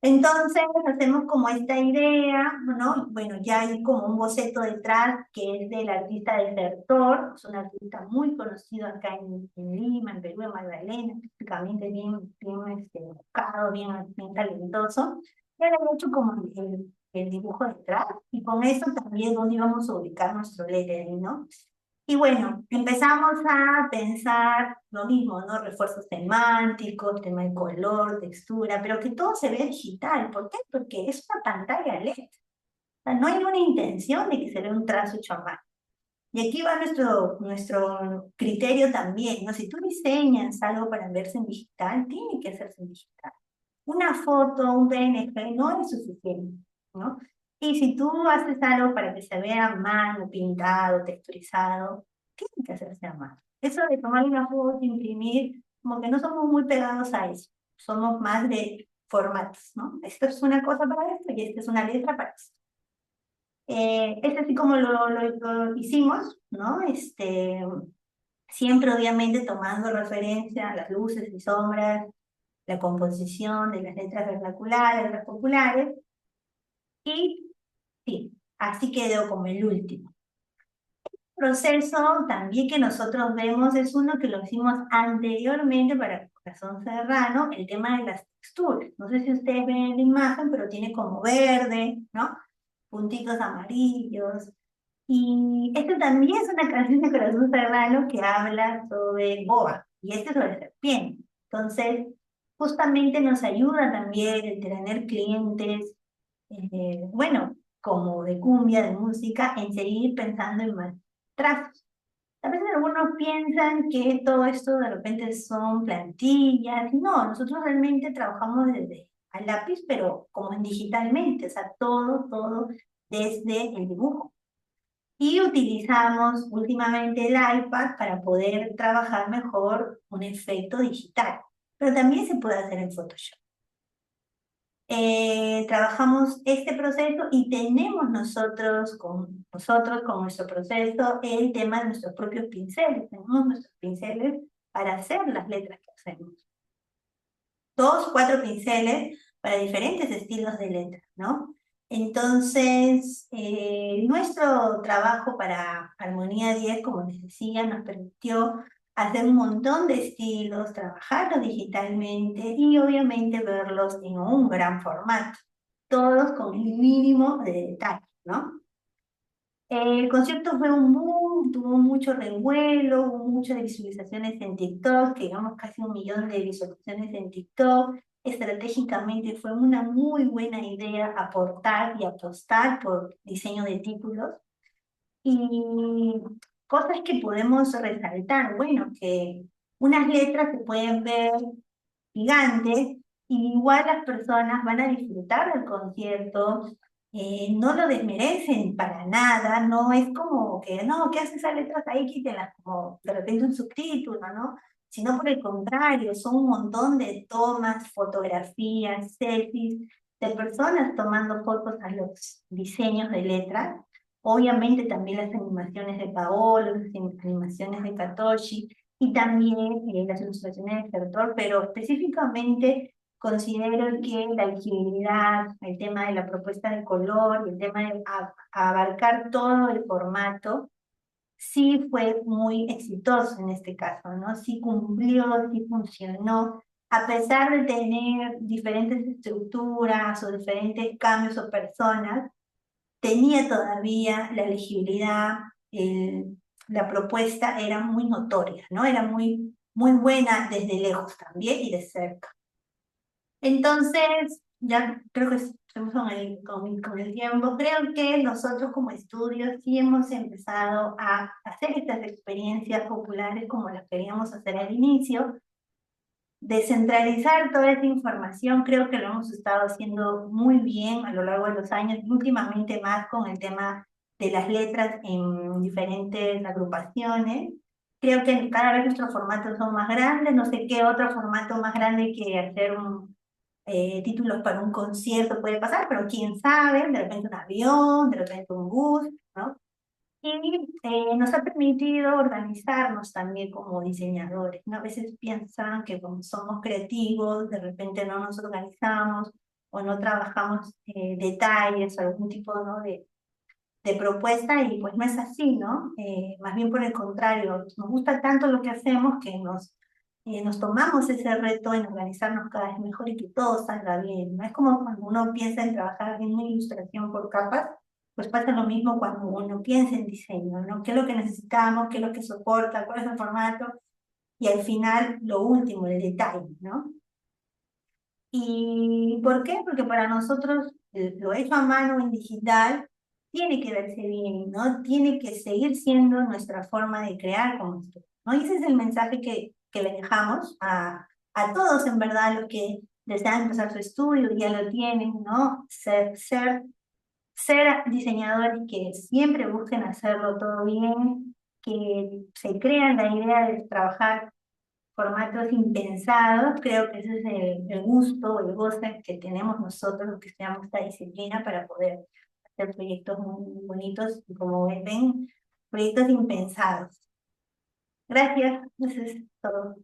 Entonces hacemos como esta idea, ¿no? Bueno, ya hay como un boceto detrás que es del artista Desertor, es un artista muy conocido acá en Lima, en Perú, en Magdalena, específicamente bien buscado, bien talentoso. Y ahora he hecho como el dibujo detrás y con eso también dónde íbamos a ubicar nuestro lettering, ¿no? Y bueno, empezamos a pensar lo mismo, ¿no? Refuerzos semánticos, tema de color, textura, pero que todo se vea digital. ¿Por qué? Porque es una pantalla LED. O sea, no hay una intención de que se vea un trazo hecho a mano. Y aquí va nuestro criterio también, ¿no? Si tú diseñas algo para verse en digital, tiene que hacerse en digital. Una foto, un PNG no es suficiente, ¿no? Y si tú haces algo para que se vea a mano, pintado, texturizado, tiene que hacerse a mano. Eso de tomar una foto, imprimir, como que no somos muy pegados a eso. Somos más de formatos, ¿no? Esto es una cosa para esto y esta es una letra para esto. Es así como lo hicimos, ¿no? Siempre obviamente tomando referencia a las luces y sombras, la composición de las letras vernaculares, letras populares, y sí, así quedó como el último. Proceso también que nosotros vemos es uno que lo hicimos anteriormente para Corazón Serrano, el tema de las texturas. No sé si ustedes ven en la imagen, pero tiene como verde, ¿no? Puntitos amarillos. Y esta también es una canción de Corazón Serrano que habla sobre boa, y este sobre serpiente. Entonces, justamente nos ayuda también el tener clientes, bueno, como de cumbia, de música, en seguir pensando en más trazos. A veces algunos piensan que todo esto de repente son plantillas. No, nosotros realmente trabajamos desde al lápiz, pero como en digitalmente, o sea, todo desde el dibujo. Y utilizamos últimamente el iPad para poder trabajar mejor un efecto digital, pero también se puede hacer en Photoshop. Trabajamos este proceso y tenemos nosotros con nuestro proceso el tema de nuestros propios pinceles. Tenemos nuestros pinceles para hacer las letras que hacemos. Dos, cuatro pinceles para diferentes estilos de letras, ¿no? Entonces, nuestro trabajo para Armonía 10, como les decía, nos permitió hacer un montón de estilos, trabajarlos digitalmente y obviamente verlos en un gran formato, todos con el mínimo de detalle, ¿no? El concierto fue un boom, tuvo mucho revuelo, hubo muchas visualizaciones en TikTok, que digamos casi 1 millón de visualizaciones en TikTok. Estratégicamente fue una muy buena idea aportar y apostar por diseño de títulos. Y cosas que podemos resaltar, bueno, que unas letras se pueden ver gigantes, y igual las personas van a disfrutar del concierto, no lo desmerecen para nada, no es como que, no, ¿qué haces esas letras ahí? Quítenlas, como de repente un subtítulo, ¿no? Sino por el contrario, son un montón de tomas, fotografías, selfies, de personas tomando fotos a los diseños de letras. Obviamente también las animaciones de Paolo, las animaciones de Katoshi, y también las ilustraciones del autor, pero específicamente considero que la legibilidad, el tema de la propuesta de color, el tema de abarcar todo el formato, sí fue muy exitoso en este caso, ¿no? Sí cumplió, sí funcionó, a pesar de tener diferentes estructuras o diferentes cambios o personas, tenía todavía la legibilidad, la propuesta era muy notoria, ¿no? Era muy buena desde lejos también y de cerca. Entonces, ya creo que estamos con el tiempo. Creo que nosotros como estudios sí hemos empezado a hacer estas experiencias populares como las queríamos hacer al inicio. Descentralizar toda esta información, creo que lo hemos estado haciendo muy bien a lo largo de los años, y últimamente más con el tema de las letras en diferentes agrupaciones. Creo que cada vez nuestros formatos son más grandes, no sé qué otro formato más grande que hacer títulos para un concierto puede pasar, pero quién sabe, de repente un avión, de repente un bus, ¿no? Y nos ha permitido organizarnos también como diseñadores, ¿no? A veces piensan que como somos creativos, de repente no nos organizamos o no trabajamos detalles o algún tipo, ¿no? de propuesta, y pues no es así, ¿no? Más bien por el contrario, nos gusta tanto lo que hacemos que nos tomamos ese reto en organizarnos cada vez mejor y que todo salga bien, ¿no? Es como cuando uno piensa en trabajar en una ilustración por capas, pues pasa lo mismo cuando uno piensa en diseño, ¿no? ¿Qué es lo que necesitamos? ¿Qué es lo que soporta? ¿Cuál es el formato? Y al final, lo último, el detalle, ¿no? ¿Y por qué? Porque para nosotros lo hecho a mano en digital tiene que verse bien, ¿no? Tiene que seguir siendo nuestra forma de crear como esto, ¿no? Y ese es el mensaje que le dejamos a todos, en verdad, los que desean empezar su estudio, ya lo tienen, ¿no? Ser diseñadores que siempre busquen hacerlo todo bien, que se crean la idea de trabajar formatos impensados. Creo que ese es el gusto, el goce que tenemos nosotros los que estudiamos esta disciplina para poder hacer proyectos muy bonitos y, como ven, proyectos impensados. Gracias, eso es todo.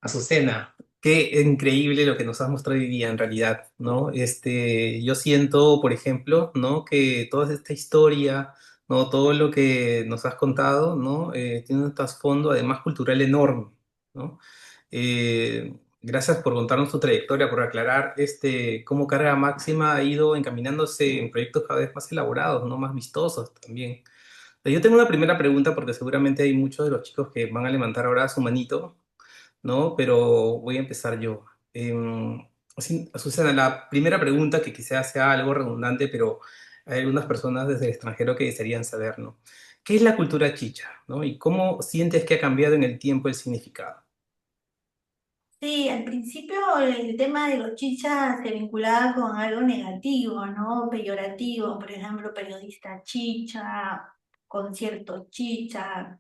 Azucena, qué increíble lo que nos has mostrado hoy día en realidad, ¿no? Yo siento, por ejemplo, ¿no? Que toda esta historia, ¿no? Todo lo que nos has contado, ¿no? Tiene un trasfondo además cultural enorme, ¿no? Gracias por contarnos tu trayectoria, por aclarar cómo Carga Máxima ha ido encaminándose en proyectos cada vez más elaborados, ¿no? Más vistosos también. Yo tengo una primera pregunta porque seguramente hay muchos de los chicos que van a levantar ahora su manito, ¿no? Pero voy a empezar yo. Sí, Susana, la primera pregunta que quizás sea algo redundante, pero hay algunas personas desde el extranjero que desearían saber, ¿no? ¿Qué es la cultura chicha, ¿no? ¿Y cómo sientes que ha cambiado en el tiempo el significado? Sí, al principio el tema de los chichas se vinculaba con algo negativo, ¿no? Peyorativo, por ejemplo, periodista chicha, concierto chicha,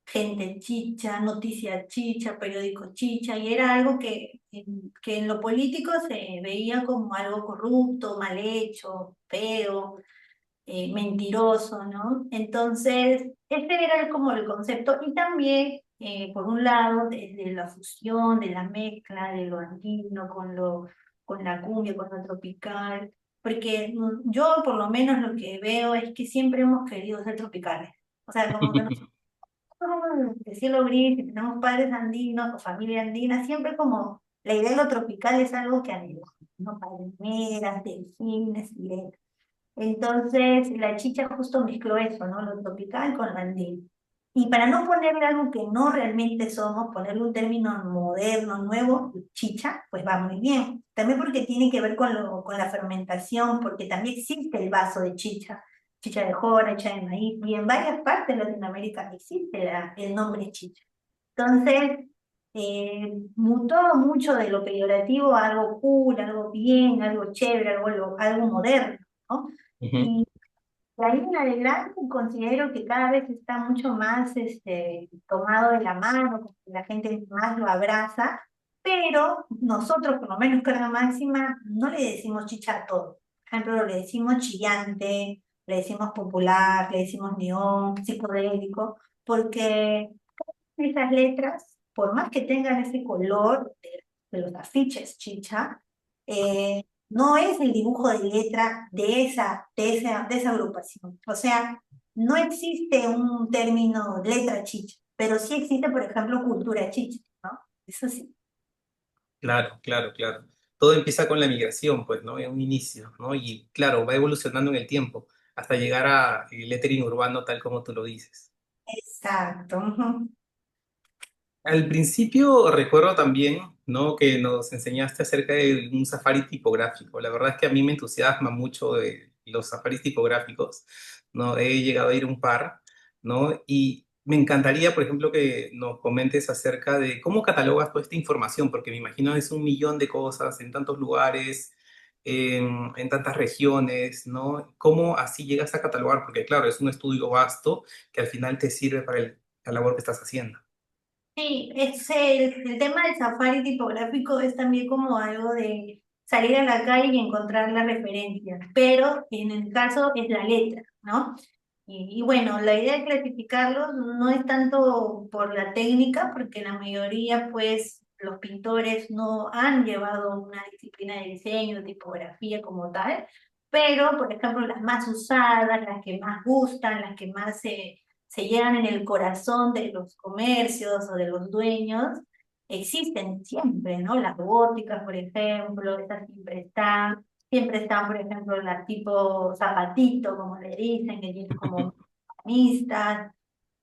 gente chicha, noticia chicha, periódico chicha, y era algo que en lo político se veía como algo corrupto, mal hecho, feo, mentiroso, ¿no? Entonces, este era como el concepto, y también, por un lado, desde la fusión, de la mezcla de lo andino con la cumbia, con lo tropical, porque yo por lo menos lo que veo es que siempre hemos querido ser tropicales. O sea, como que nosotros somos de cielo gris, y tenemos padres andinos o familia andina, siempre como la idea de lo tropical es algo que anhelamos, ¿no? Palmeras, delfines, sirenas. Entonces, la chicha justo mezcló eso, ¿no? Lo tropical con lo andino. Y para no ponerle algo que no realmente somos, ponerle un término moderno, nuevo, chicha, pues va muy bien. También porque tiene que ver con la fermentación, porque también existe el vaso de chicha, chicha de jora, chicha de maíz, y en varias partes de Latinoamérica existe el nombre chicha. Entonces, mutó mucho de lo peyorativo a algo cool, algo bien, algo chévere, algo moderno, ¿no? Ujú. Y de ahí en adelante considero que cada vez está mucho más tomado de la mano, como que la gente más lo abraza, pero nosotros, por lo menos Carga Máxima, no le decimos chicha a todo. Por ejemplo, le decimos chillante, le decimos popular, le decimos neón, psicodélico, porque esas letras, por más que tengan ese color de los afiches chicha, no es el dibujo de letra de esa agrupación. O sea, no existe un término letra chicha, pero sí existe, por ejemplo, cultura chicha, ¿no? Eso sí. Claro, claro, claro. Todo empieza con la migración, pues, ¿no? En un inicio, ¿no? Y claro, va evolucionando en el tiempo hasta llegar a el lettering urbano tal como tú lo dices. Exacto. Ujú. Al principio recuerdo también, ¿no? Que nos enseñaste acerca de un safari tipográfico. La verdad es que a mí me entusiasma mucho de los safaris tipográficos, ¿no? He llegado a ir un par, ¿no? Y me encantaría, por ejemplo, que nos comentes acerca de cómo catalogas toda esta información, porque me imagino es un millón de cosas en tantos lugares, en tantas regiones, ¿no? ¿Cómo así llegas a catalogar? Porque claro, es un estudio vasto que al final te sirve para la labor que estás haciendo. Sí, el tema del safari tipográfico es también como algo de salir a la calle y encontrar la referencia, pero en el caso es la letra, ¿no? Y bueno, la idea de clasificarlos no es tanto por la técnica, porque la mayoría, pues, los pintores no han llevado una disciplina de diseño, de tipografía como tal, pero, por ejemplo, las más usadas, las que más gustan, las que más se llegan en el corazón de los comercios o de los dueños, existen siempre, ¿no? Las góticas, por ejemplo, esas siempre están, por ejemplo, las tipo zapatito, como le dicen, que tienen como listas.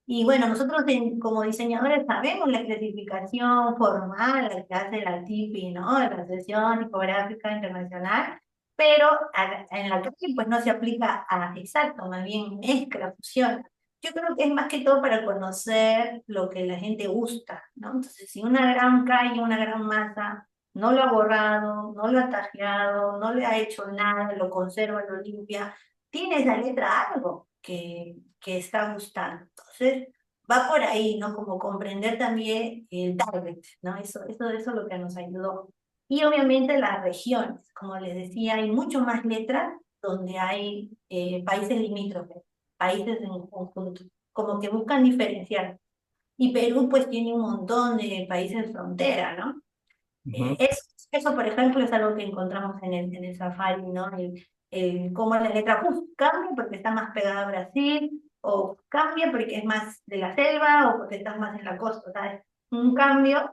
Y bueno, nosotros como diseñadores sabemos la clasificación formal la que hace la TIPI, ¿no? La Asociación Tipográfica Internacional, pero en la calle pues no se aplica a exacto, más bien mezcla, fusión. Yo creo que es más que todo para conocer lo que la gente gusta, ¿no? Entonces, si una gran calle, una gran masa, no lo ha borrado, no lo ha tajeado, no le ha hecho nada, lo conserva, lo limpia, tiene esa letra algo que está gustando. Entonces, va por ahí, ¿no? Como comprender también el target, ¿no? Eso es lo que nos ayudó. Y obviamente las regiones, como les decía, hay mucho más letras donde hay países limítrofes, países en conjunto, como que buscan diferenciar. Y Perú pues tiene un montón de países frontera, ¿no? Ujú. Eso, por ejemplo, es algo que encontramos en el Safari, ¿no? Cómo la letra cambia porque está más pegada a Brasil, o cambia porque es más de la selva, o porque estás más en la costa, ¿sabes? Un cambio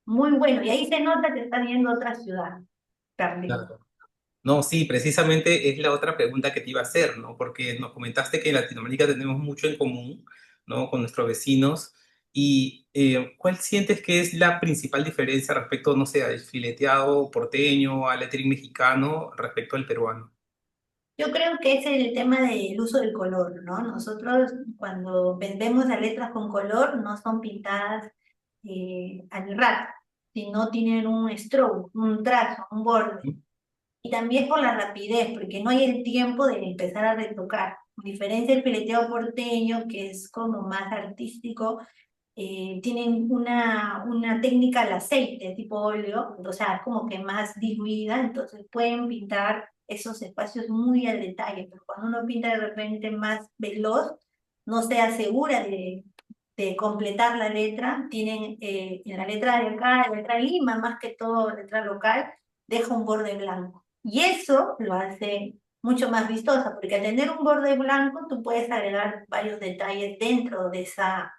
muy bueno, y ahí se nota que está viendo otra ciudad, cambio. Claro. No, sí, precisamente es la otra pregunta que te iba a hacer, ¿no? Porque nos comentaste que en Latinoamérica tenemos mucho en común, ¿no? Con nuestros vecinos. ¿Y cuál sientes que es la principal diferencia respecto, no sé, al fileteado porteño, al lettering mexicano, respecto al peruano? Yo creo que es el tema del uso del color, ¿no? Nosotros cuando vendemos las letras con color no son pintadas al ras, sino tienen un stroke, un trazo, un borde. Y también por la rapidez, porque no hay el tiempo de empezar a retocar. A diferencia del fileteo porteño, que es como más artístico, tienen una técnica al aceite, tipo óleo, o sea, es como que más diluida, entonces pueden pintar esos espacios muy al detalle, pero cuando uno pinta de repente más veloz, no se asegura de completar la letra, tienen en la letra de acá, la letra Lima, más que todo letra local, deja un borde blanco. Y eso lo hace mucho más vistosa, porque al tener un borde blanco, tú puedes agregar varios detalles dentro de esa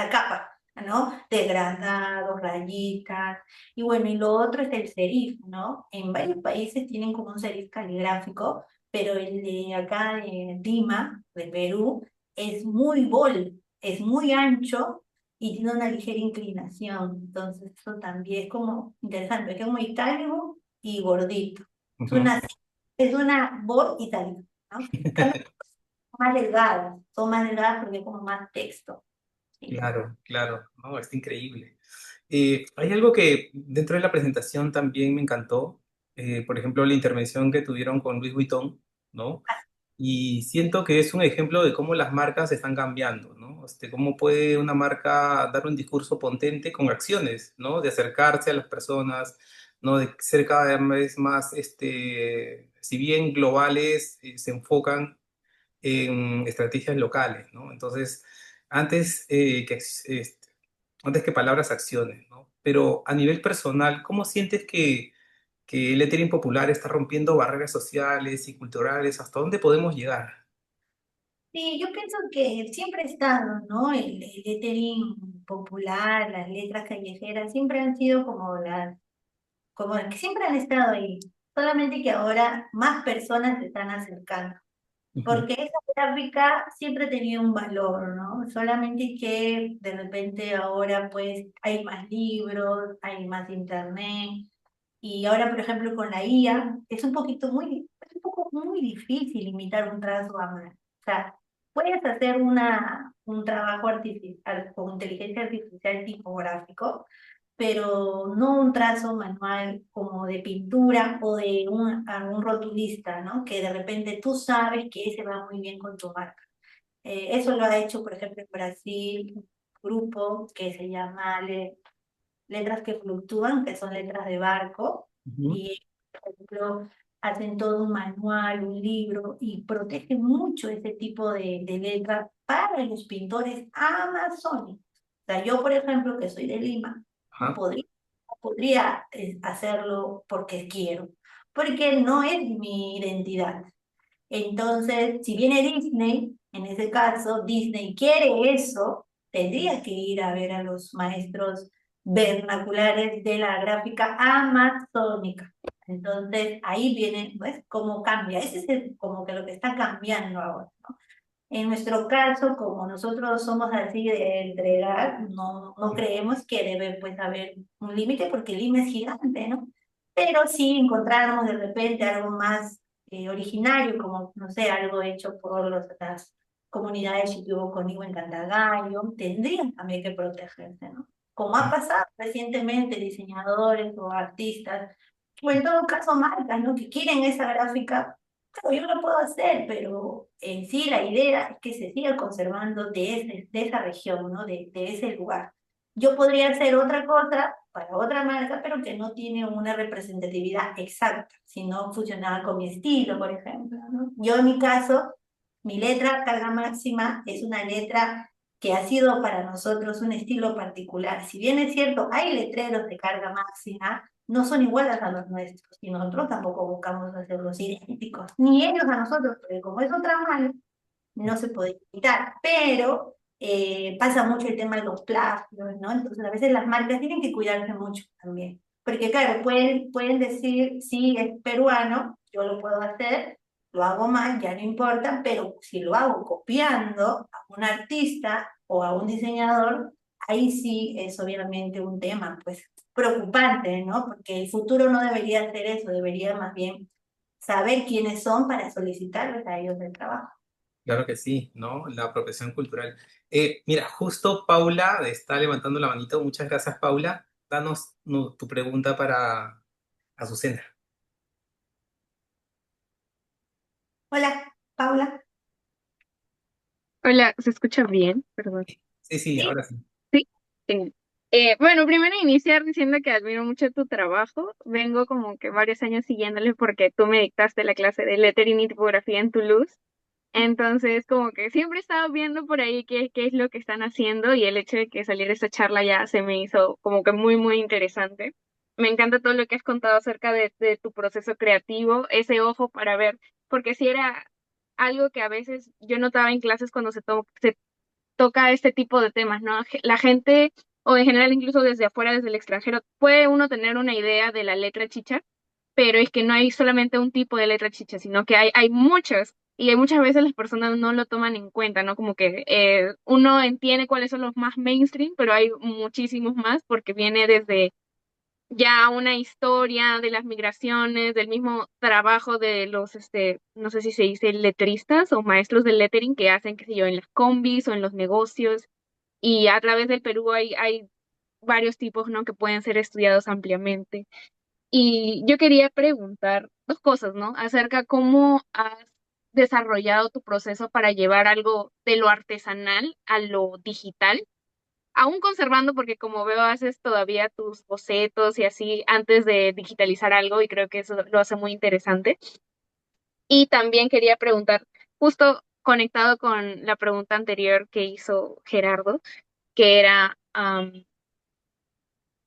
capa, ¿no? Degradados, rayitas. Y bueno, y lo otro es el serif, ¿no? En varios países tienen como un serif caligráfico, pero el de acá de Lima, de Perú, es muy es muy ancho y tiene una ligera inclinación. Entonces, eso también es como interesante, es que es muy itálico y gordito. Es Ujú. una, es una voz itálica, ¿no? En cambio, son más delgadas porque hay como más texto. Sí. Claro, claro, no, está increíble. Hay algo que dentro de la presentación también me encantó, por ejemplo, la intervención que tuvieron con Luis Vuitton, ¿no? Y siento que es un ejemplo de cómo las marcas están cambiando, ¿no? Cómo puede una marca dar un discurso potente con acciones, ¿no? De acercarse a las personas, ¿no? De ser cada vez más, si bien globales, se enfocan en estrategias locales, ¿no? Entonces, antes, antes que palabras, acciones, ¿no? Pero a nivel personal, ¿cómo sientes que el lettering popular está rompiendo barreras sociales y culturales? ¿Hasta dónde podemos llegar? Sí, yo pienso que siempre ha estado, ¿no? El lettering popular, las letras callejeras, siempre han sido como que siempre han estado ahí, solamente que ahora más personas se están acercando. Ujú, porque esa gráfica siempre ha tenido un valor, ¿no? Solamente que de repente ahora pues hay más libros, hay más internet, y ahora por ejemplo con la IA es es un poco muy difícil imitar un trazo a mano. O sea, puedes hacer un trabajo artificial con inteligencia artificial tipográfico, pero no un trazo manual como de pintura o de algún rotulista, ¿no? Que de repente tú sabes que ese va muy bien con tu marca. Eso lo ha hecho, por ejemplo, en Brasil, un grupo que se llama Letras que Fluctúan, que son letras de barco, ujú. y, por ejemplo, hacen todo un manual, un libro, y protegen mucho ese tipo de letras para los pintores amazónicos. O sea, yo, por ejemplo, que soy de Lima, no Ajá, podría, no podría hacerlo porque quiero, porque no es mi identidad. Entonces, si viene Disney, en ese caso, Disney quiere eso, tendría que ir a ver a los maestros vernaculares de la gráfica amazónica. Entonces, ahí viene, ¿ves? Cómo cambia. Ese es como que lo que está cambiando ahora. En nuestro caso, como nosotros somos así de entregar, no creemos que debe pues haber un límite porque el límite es gigante, ¿no? Pero si encontráramos de repente algo más originario, como, no sé, algo hecho por las comunidades Shipibo conmigo en Cantagallo, tendrían también que protegerse, ¿no? Como ha pasado recientemente, diseñadores o artistas, o en todo caso marcas, ¿no? Que quieren esa gráfica. Claro, yo lo puedo hacer, pero en sí la idea es que se siga conservando de esa región, ¿no? De ese lugar. Yo podría hacer otra cosa para otra marca, pero que no tiene una representatividad exacta, sino fusionada con mi estilo, por ejemplo, ¿no? Yo en mi caso, mi letra carga máxima es una letra que ha sido para nosotros un estilo particular. Si bien es cierto, hay letreros de carga máxima, no son iguales a los nuestros y nosotros tampoco buscamos hacerlos idénticos, ni ellos a nosotros, porque como es otra marca, no se puede quitar, pero pasa mucho el tema de los plásticos, ¿no? Entonces a veces las marcas tienen que cuidarse mucho también, porque claro, pueden decir, sí, es peruano, yo lo puedo hacer, lo hago mal, ya no importa, pero si lo hago copiando a un artista o a un diseñador, ahí sí es obviamente un tema, pues preocupante, ¿no? Porque el futuro no debería hacer eso, debería más bien saber quiénes son para solicitarles a ellos el trabajo. claro que sí, ¿no? La apropiación cultural. Mira, justo Paula está levantando la manito. Muchas gracias, Paula. Danos tu pregunta para Azucena. Hola, Paula. Hola, ¿se escucha bien? Perdón. Sí, sí, Sí, ahora sí. Sí. Sí. Bueno, primero iniciar diciendo que admiro mucho tu trabajo. Vengo como que varios años siguiéndole porque tú me dictaste la clase de lettering y tipografía en Toulouse. Entonces, como que siempre he estado viendo por ahí qué es lo que están haciendo y el hecho de que saliera esta charla ya se me hizo como que muy, muy interesante. Me encanta todo lo que has contado acerca de tu proceso creativo, ese ojo para ver, porque si era algo que a veces yo notaba en clases cuando se toca este tipo de temas, ¿no? La gente, o en general incluso desde afuera, desde el extranjero, puede uno tener una idea de la letra chicha, pero es que no hay solamente un tipo de letra chicha, sino que hay muchas. Y hay muchas veces las personas no lo toman en cuenta, ¿no? Como que uno entiende cuáles son los más mainstream, pero hay muchísimos más porque viene desde ya una historia de las migraciones, del mismo trabajo de los, no sé si se dice letristas o maestros del lettering que hacen, qué sé yo, en las combis o en los negocios. Y a través del Perú hay varios tipos, ¿no? Que pueden ser estudiados ampliamente. Y yo quería preguntar dos cosas, ¿no? Acerca cómo has desarrollado tu proceso para llevar algo de lo artesanal a lo digital, aún conservando, porque como veo, haces todavía tus bocetos y así antes de digitalizar algo y creo que eso lo hace muy interesante. Y también quería preguntar, justo conectado con la pregunta anterior que hizo Gerardo, que era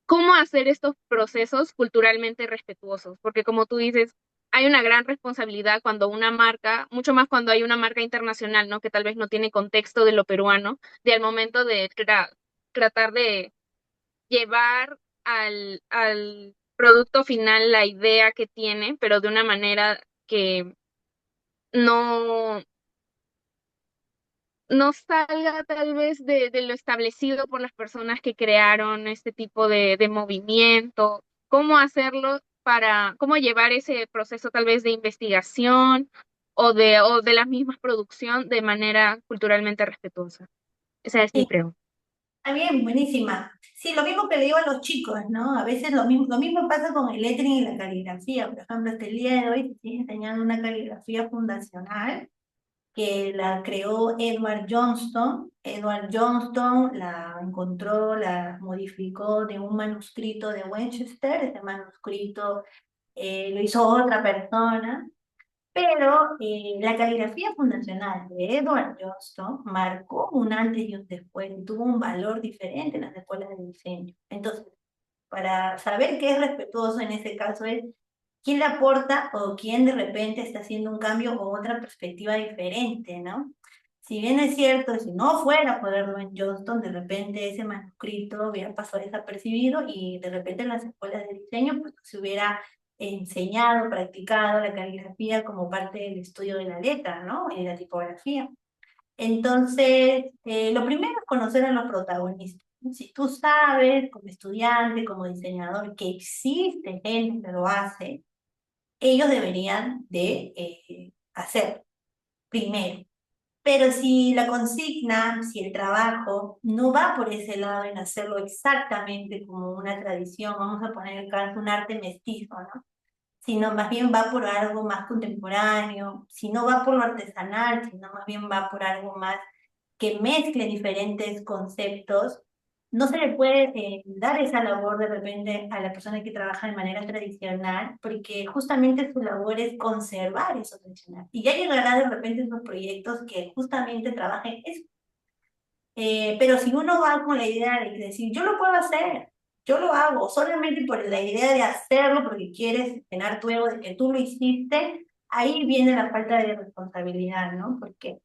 cómo hacer estos procesos culturalmente respetuosos, porque como tú dices, hay una gran responsabilidad cuando una marca, mucho más cuando hay una marca internacional, ¿no? Que tal vez no tiene contexto de lo peruano, de al momento de tratar de llevar al producto final la idea que tiene, pero de una manera que no. no salga tal vez de lo establecido por las personas que crearon este tipo de movimiento, cómo hacerlo para, cómo llevar ese proceso tal vez de investigación o de la misma producción de manera culturalmente respetuosa. Esa es mi Sí, pregunta. está bien, buenísima. Sí, lo mismo que le digo a los chicos, ¿no? A veces lo mismo pasa con el lettering y la caligrafía. Por ejemplo, hasta el día de hoy te estoy enseñando una caligrafía fundacional que la creó Edward Johnston. Edward Johnston la encontró, la modificó de un manuscrito de Winchester. Ese manuscrito lo hizo otra persona, pero la caligrafía fundacional de Edward Johnston marcó un antes y un después, y tuvo un valor diferente en las escuelas de diseño. Entonces, para saber qué es respetuoso en ese caso es quién le aporta o quién de repente está haciendo un cambio o otra perspectiva diferente, ¿no? Si bien es cierto, si no fuera por Edward Johnston, de repente ese manuscrito hubiera pasado desapercibido y de repente en las escuelas de diseño pues se hubiera enseñado, practicado la caligrafía como parte del estudio de la letra, ¿no? Y de la tipografía. Entonces, lo primero es conocer a los protagonistas. Si tú sabes, como estudiante, como diseñador, que existe gente que lo hace, ellos deberían de hacerlo primero. Pero si la consigna, si el trabajo no va por ese lado en hacerlo exactamente como una tradición, vamos a poner el caso un arte mestizo, ¿no? Sino más bien va por algo más contemporáneo, si no va por lo artesanal, sino más bien va por algo más que mezcle diferentes conceptos. No se le puede dar esa labor de repente a la persona que trabaja de manera tradicional, porque justamente su labor es conservar eso tradicional. Y ya llegará de repente esos proyectos que justamente trabajen eso. Pero si uno va con la idea de decir, yo lo puedo hacer, yo lo hago, solamente por la idea de hacerlo, porque quieres llenar tu ego de que tú lo hiciste, ahí viene la falta de responsabilidad, ¿no? Porque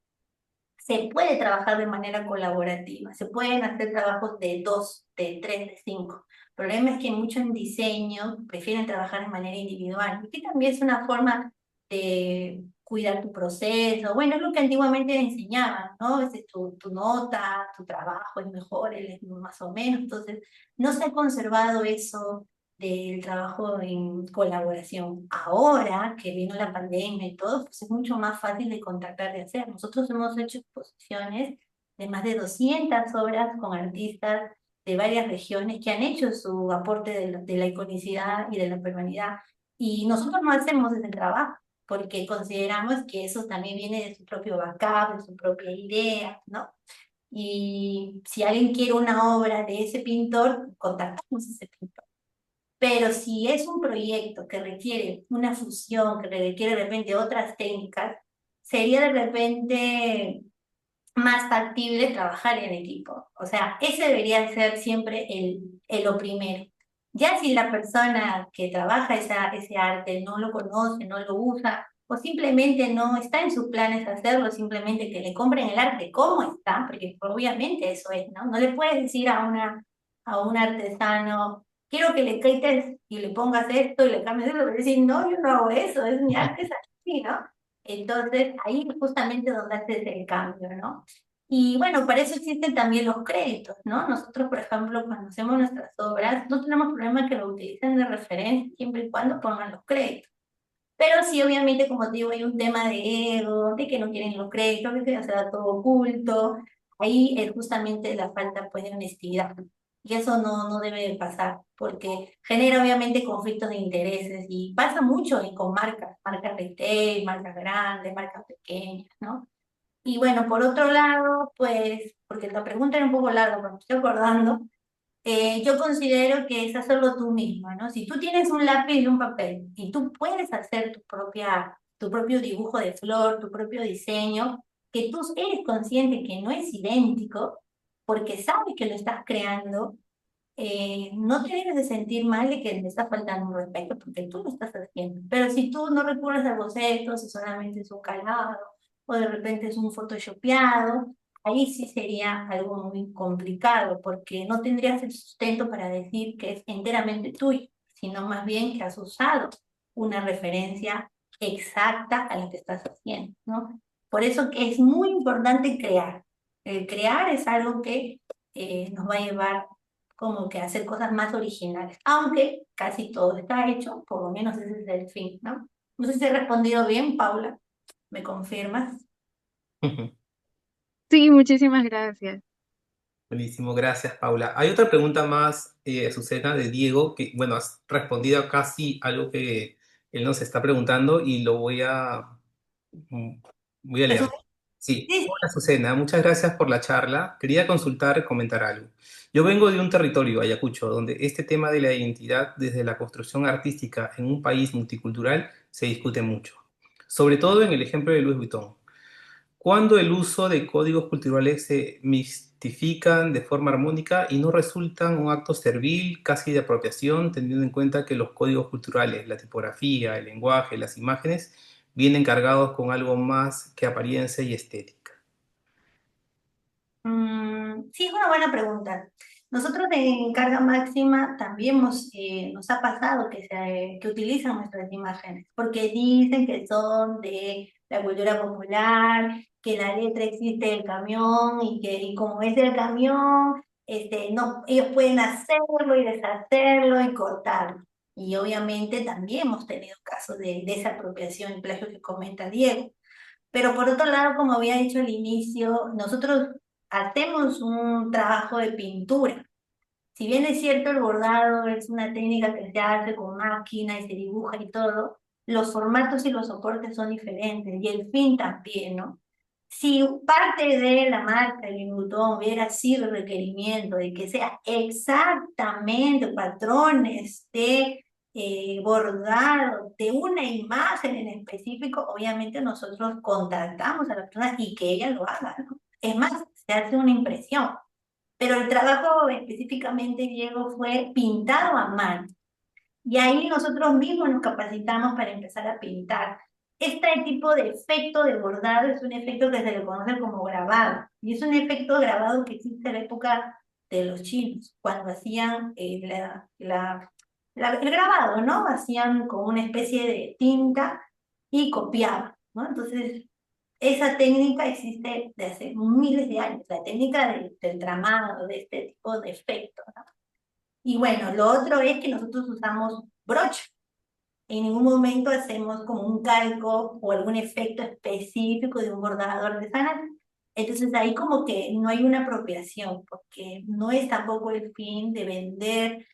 se puede trabajar de manera colaborativa, se pueden hacer trabajos de dos, de tres, de cinco. El problema es que muchos en diseño prefieren trabajar de manera individual, y que también es una forma de cuidar tu proceso. Bueno, es lo que antiguamente enseñaban, ¿no? Esa es tu nota, tu trabajo es mejor, él es más o menos. Entonces, no se ha conservado eso del trabajo en colaboración. Ahora que vino la pandemia y todo, pues es mucho más fácil de contactar, de hacer. Nosotros hemos hecho exposiciones de más de 200 obras con artistas de varias regiones que han hecho su aporte de la iconicidad y de la peruanidad. Y nosotros no hacemos ese trabajo porque consideramos que eso también viene de su propio backup, de su propia idea, ¿no? Y si alguien quiere una obra de ese pintor, contactamos a ese pintor. Pero si es un proyecto que requiere una fusión, que requiere de repente otras técnicas, sería de repente más factible trabajar en equipo. O sea, ese debería ser siempre lo primero. Ya si la persona que trabaja ese arte no lo conoce, no lo usa, o simplemente no está en sus planes hacerlo, simplemente que le compren el arte como está, porque obviamente eso es, ¿no? No le puedes decir a un artesano, quiero que le quites y le pongas esto y le cambies eso, pero decir, no, yo no hago eso, es mi arte, es así, ¿no? Entonces, ahí es justamente donde haces el cambio, ¿no? Y bueno, para eso existen también los créditos, ¿no? Nosotros, por ejemplo, cuando hacemos nuestras obras, no tenemos problema que lo utilicen de referencia, siempre y cuando pongan los créditos. Pero sí, obviamente, como te digo, hay un tema de ego, de que no quieren los créditos, que se da todo oculto. Ahí es justamente la falta, pues, de honestidad. Y eso no debe de pasar, porque genera obviamente conflictos de intereses y pasa mucho y con marcas, marcas retail, marcas grandes, marcas pequeñas, ¿no? Y bueno, por otro lado, pues, porque la pregunta era un poco larga, pero me estoy acordando, yo considero que es hacerlo tú misma, ¿no? Si tú tienes un lápiz y un papel y tú puedes hacer tu propio dibujo de flor, tu propio diseño, que tú eres consciente que no es idéntico, porque sabes que lo estás creando, no te debes de sentir mal de que le está faltando un respeto, porque tú lo estás haciendo. Pero si tú no recurres a bocetos, si solamente es un calado, o de repente es un photoshopeado, ahí sí sería algo muy complicado, porque no tendrías el sustento para decir que es enteramente tuyo, sino más bien que has usado una referencia exacta a lo que estás haciendo, ¿no? Por eso que es muy importante crear. El crear es algo que nos va a llevar como que a hacer cosas más originales, aunque casi todo está hecho, por lo menos ese es el fin, ¿no? No sé si he respondido bien, Paula, ¿me confirmas? Sí, muchísimas gracias. Buenísimo, gracias, Paula. Hay otra pregunta más, Azucena, de Diego, que, bueno, has respondido a casi algo que él nos está preguntando y lo mm, voy a leer. ¿Resumir? Sí, Sí, hola, Azucena, muchas gracias por la charla. Quería consultar, comentar algo. Yo vengo de un territorio, Ayacucho, donde este tema de la identidad desde la construcción artística en un país multicultural se discute mucho, sobre todo en el ejemplo de Louis Vuitton. Cuando el uso de códigos culturales se mistifican de forma armónica y no resultan un acto servil, casi de apropiación, teniendo en cuenta que los códigos culturales, la tipografía, el lenguaje, las imágenes, vienen cargados con algo más que apariencia y estética. Sí, es una buena pregunta. Nosotros en carga máxima también nos ha pasado que utilizan nuestras imágenes, porque dicen que son de la cultura popular, que la letra existe del camión y como es del camión, no, ellos pueden hacerlo y deshacerlo y cortarlo. Y obviamente también hemos tenido casos de esa apropiación y plagio que comenta Diego. Pero por otro lado, como había dicho al inicio, nosotros hacemos un trabajo de pintura. Si bien es cierto, el bordado es una técnica que se hace con máquina y se dibuja y todo, los formatos y los soportes son diferentes y el fin también, ¿no? Si parte de la marca del botón hubiera sido el requerimiento de que sea exactamente patrones de bordado de una imagen en específico, obviamente nosotros contactamos a la persona y que ella lo haga, ¿no? Es más, se hace una impresión. Pero el trabajo específicamente, Diego, fue pintado a mano. Y ahí nosotros mismos nos capacitamos para empezar a pintar. Este tipo de efecto de bordado es un efecto que se le conoce como grabado. Y es un efecto grabado que existe en la época de los chinos, cuando hacían el grabado, ¿no? Hacían con una especie de tinta y copiaban, ¿no? Entonces, esa técnica existe desde hace miles de años, la técnica del tramado, de este tipo de efectos, ¿no? Y bueno, lo otro es que nosotros usamos brocha. En ningún momento hacemos como un calco o algún efecto específico de un bordado artesanal. Entonces ahí como que no hay una apropiación, porque no es tampoco el fin de vender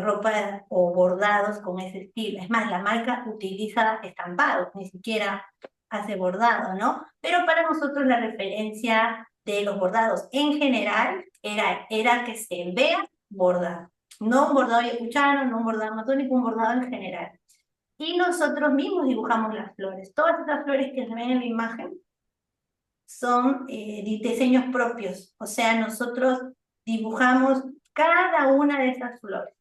ropa o bordados con ese estilo. Es más, la marca utiliza estampados, ni siquiera hace bordado, ¿no? Pero para nosotros la referencia de los bordados en general era que se vea bordado. No un bordado yacuchano, no un bordado amazónico, un bordado en general. Y nosotros mismos dibujamos las flores. Todas estas flores que se ven en la imagen son diseños propios. O sea, nosotros dibujamos cada una de esas flores.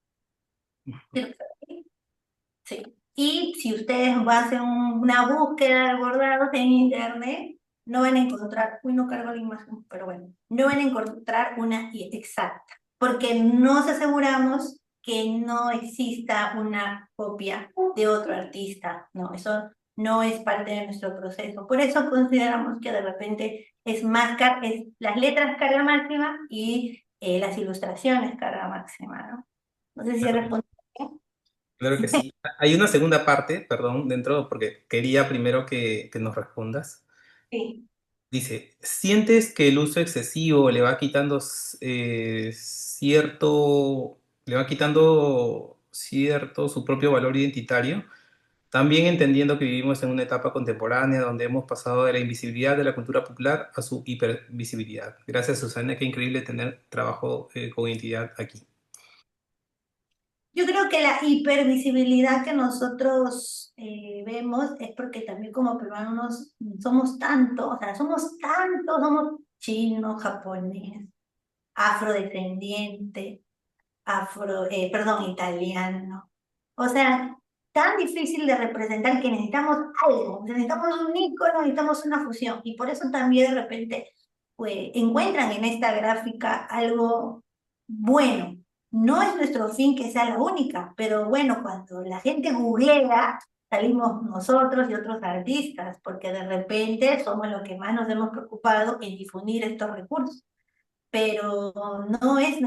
Sí. Y si ustedes hacen una búsqueda de bordados en internet, no van a encontrar, uy, no cargo la imagen, pero bueno, no van a encontrar una exacta, porque nos aseguramos que no exista una copia de otro artista, no, eso no es parte de nuestro proceso. Por eso consideramos que de repente es más, es las letras carga máxima y las ilustraciones carga máxima, ¿no? No sé si respondo bien. Claro que sí. Hay una segunda parte, perdón, dentro, porque quería primero que nos respondas. Sí. Dice, ¿sientes que el uso excesivo le va quitando le va quitando cierto su propio valor identitario? También entendiendo que vivimos en una etapa contemporánea donde hemos pasado de la invisibilidad de la cultura popular a su hipervisibilidad. Gracias, Susana, qué increíble tener trabajo con identidad aquí. Yo creo que la hipervisibilidad que nosotros vemos es porque también como peruanos somos tantos, o sea, somos tantos, somos chinos, japonés, afrodescendiente, perdón, italiano. O sea, tan difícil de representar que necesitamos algo, necesitamos un ícono, necesitamos una fusión. Y por eso también de repente pues, encuentran en esta gráfica algo bueno. No es nuestro fin que sea la única, pero bueno, cuando la gente googlea, salimos nosotros y otros artistas, porque de repente somos los que más nos hemos preocupado en difundir estos recursos, pero no es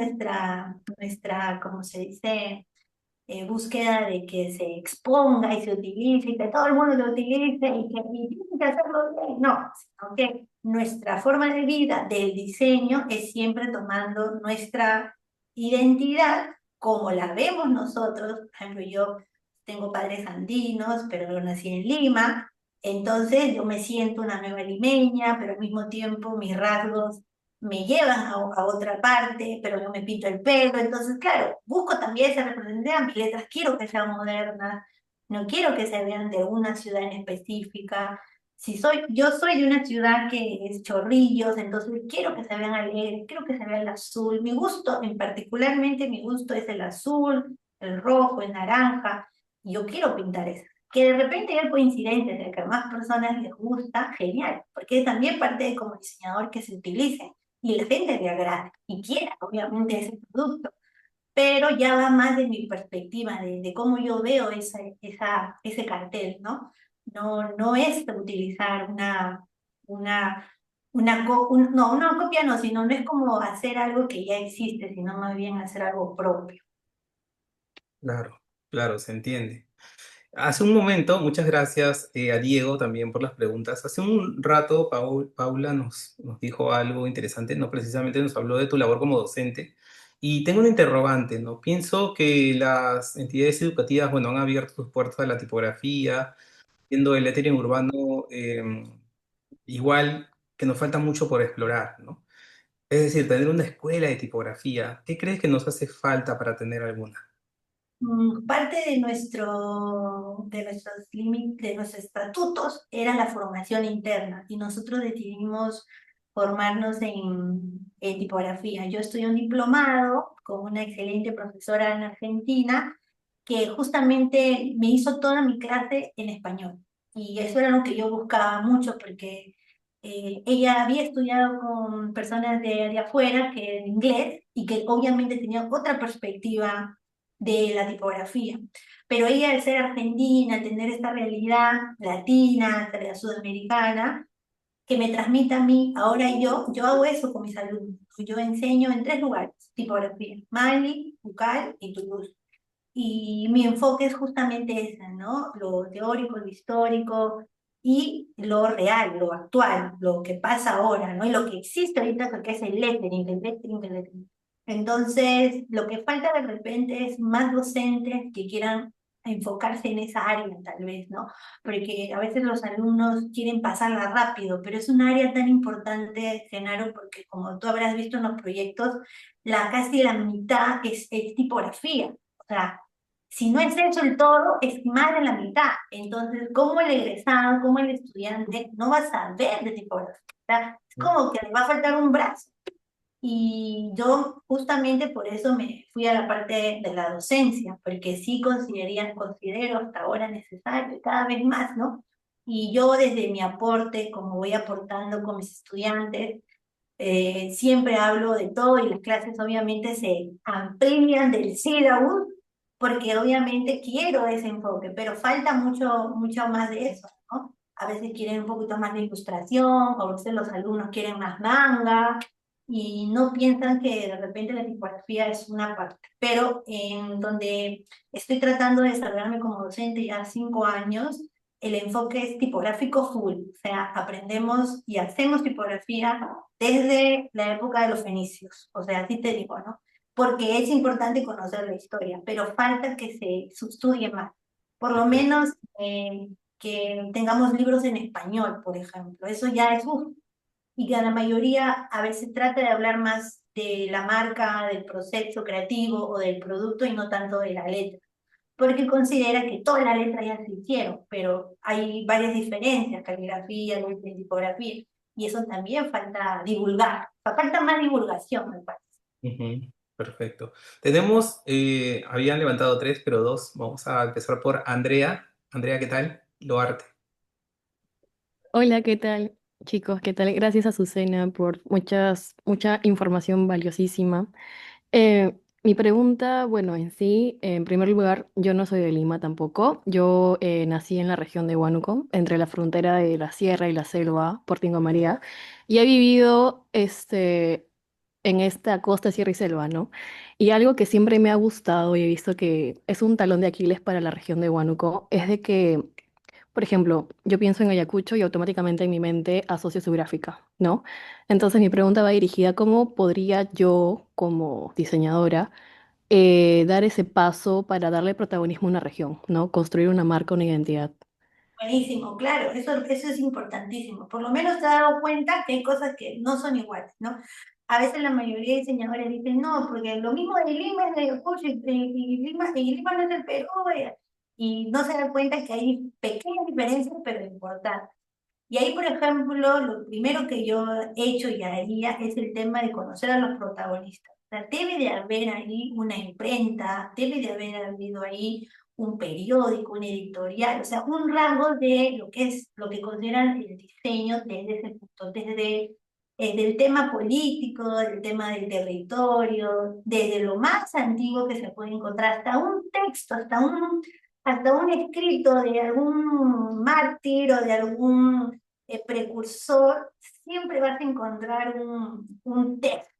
¿cómo se dice? Búsqueda de que se exponga y se utilice y que todo el mundo lo utilice y tiene que hacerlo bien. No, sino que nuestra forma de vida del diseño es siempre tomando nuestra identidad como la vemos nosotros. Por ejemplo, yo tengo padres andinos, pero yo nací en Lima, entonces yo me siento una nueva limeña, pero al mismo tiempo mis rasgos me llevan a otra parte, pero yo me pinto el pelo, entonces, claro, busco también esa representación, mis letras quiero que sean modernas, no quiero que se vean de una ciudad en específica. Si yo soy de una ciudad que es Chorrillos, entonces quiero que se vean alegres, quiero que se vea el azul. Mi gusto, particularmente mi gusto es el azul, el rojo, el naranja, y yo quiero pintar eso. Que de repente hay coincidencias de que a más personas les gusta, genial, porque es también parte de como diseñador que se utilice y la gente le agrada y quiera, obviamente, ese producto. Pero ya va más de mi perspectiva, de cómo yo veo ese cartel, ¿no? No, no es utilizar una, no, una copia, no, sino no es como hacer algo que ya existe, sino más bien hacer algo propio. Claro, claro, se entiende. Hace un momento, muchas gracias a Diego también por las preguntas. Hace un rato, Paula nos dijo algo interesante, no precisamente nos habló de tu labor como docente. Y tengo una interrogante, ¿no? Pienso que las entidades educativas, bueno, han abierto sus puertas a la tipografía, siendo el lettering urbano igual que nos falta mucho por explorar, ¿no? Es decir, tener una escuela de tipografía, ¿qué crees que nos hace falta para tener alguna? Parte de nuestros estatutos era la formación interna y nosotros decidimos formarnos en tipografía. Yo estudié un diplomado con una excelente profesora en Argentina que justamente me hizo toda mi clase en español. Y eso era lo que yo buscaba mucho porque ella había estudiado con personas de afuera que en inglés y que obviamente tenía otra perspectiva de la tipografía. Pero ella, al ser argentina, al tener esta realidad latina, realidad sudamericana, que me transmite a mí, ahora yo hago eso con mis alumnos. Yo enseño en 3 lugares, tipografía, Mali, Bucal y Toulouse. Y mi enfoque es justamente ese, ¿no? Lo teórico, lo histórico y lo real, lo actual, lo que pasa ahora, ¿no? Y lo que existe ahorita, que es el lettering, el lettering, el lettering. Entonces, lo que falta de repente es más docentes que quieran enfocarse en esa área, tal vez, ¿no? Porque a veces los alumnos quieren pasarla rápido, pero es un área tan importante, Genaro, porque como tú habrás visto en los proyectos, casi la mitad es tipografía. O sea, si no es eso el todo, es más de la mitad. Entonces, ¿cómo el egresado, cómo el estudiante no va a saber de tipografía? O sea, es como que le va a faltar un brazo. Y yo justamente por eso me fui a la parte de la docencia, porque sí considero hasta ahora necesario, y cada vez más, ¿no? Y yo desde mi aporte, como voy aportando con mis estudiantes, siempre hablo de todo y las clases obviamente se amplían del sílabus porque obviamente quiero ese enfoque, pero falta mucho, mucho más de eso, ¿no? A veces quieren un poquito más de ilustración, a veces los alumnos quieren más manga y no piensan que de repente la tipografía es una parte. Pero en donde estoy tratando de desarrollarme como docente ya 5 años, el enfoque es tipográfico full, o sea, aprendemos y hacemos tipografía desde la época de los fenicios, o sea, así te digo, ¿no? Porque es importante conocer la historia, pero falta que se estudie más. Por lo menos que tengamos libros en español, por ejemplo, eso ya es, y que a la mayoría a veces trata de hablar más de la marca, del proceso creativo o del producto y no tanto de la letra porque considera que todas las letras ya se hicieron, pero hay varias diferencias, caligrafía, tipografía, y eso también falta divulgar, falta más divulgación, me parece. Ujú, perfecto. Tenemos, habían levantado tres, pero dos. Vamos a empezar por Andrea. Andrea, ¿qué tal? Loarte. Hola, ¿qué tal, chicos? ¿Qué tal? Gracias a Azucena por mucha información valiosísima. Eh, Mi pregunta, bueno, en sí, en primer lugar, yo no soy de Lima tampoco. Yo nací en la región de Huánuco, entre la frontera de la sierra y la selva, Portingo María, y he vivido en esta costa, sierra y selva, ¿no? Y algo que siempre me ha gustado y he visto que es un talón de Aquiles para la región de Huánuco es de que, por ejemplo, yo pienso en Ayacucho y automáticamente en mi mente asocio su gráfica, ¿no? Entonces mi pregunta va dirigida, ¿cómo podría yo, como diseñadora, dar ese paso para darle protagonismo a una región, ¿no? Construir una marca, una identidad? Buenísimo, claro, eso es importantísimo. Por lo menos te has dado cuenta que hay cosas que no son iguales, ¿no? A veces la mayoría de diseñadores dicen, no, porque lo mismo de Lima es de Ayacucho y Lima no es del Perú, y no se dan cuenta que hay pequeñas diferencias, pero importantes. Y ahí, por ejemplo, lo primero que yo he hecho y haría es el tema de conocer a los protagonistas. O sea, debe de haber ahí una imprenta, debe de haber habido ahí un periódico, un editorial, o sea, un rasgo de lo que es, lo que consideran el diseño desde ese punto, desde del tema político, del tema del territorio, desde lo más antiguo que se puede encontrar, hasta un texto, hasta un escrito de algún mártir o de algún precursor, siempre vas a encontrar un texto.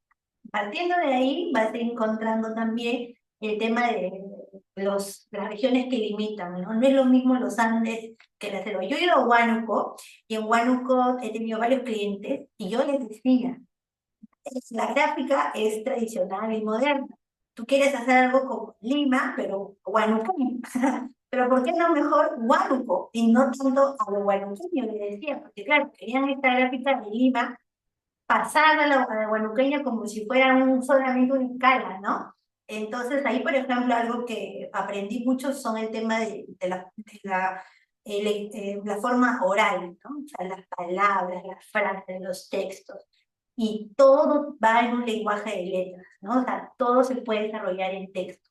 Partiendo de ahí, vas a ir encontrando también el tema de las regiones que limitan, ¿no? No es lo mismo los Andes que la selva. Yo he ido a Huánuco y en Huánuco he tenido varios clientes y yo les decía, la gráfica es tradicional y moderna. Tú quieres hacer algo como Lima, pero huanuqueño. Pero ¿por qué no mejor Huánuco y no tanto a lo huanuqueño? Le decía, porque claro, querían esta gráfica de Lima pasar a la huanuqueña como si fuera solamente una escala, ¿no? Entonces ahí, por ejemplo, algo que aprendí mucho son el tema la forma oral, ¿no? O sea, las palabras, las frases, los textos y todo va en un lenguaje de letras, ¿no? O sea, todo se puede desarrollar en texto.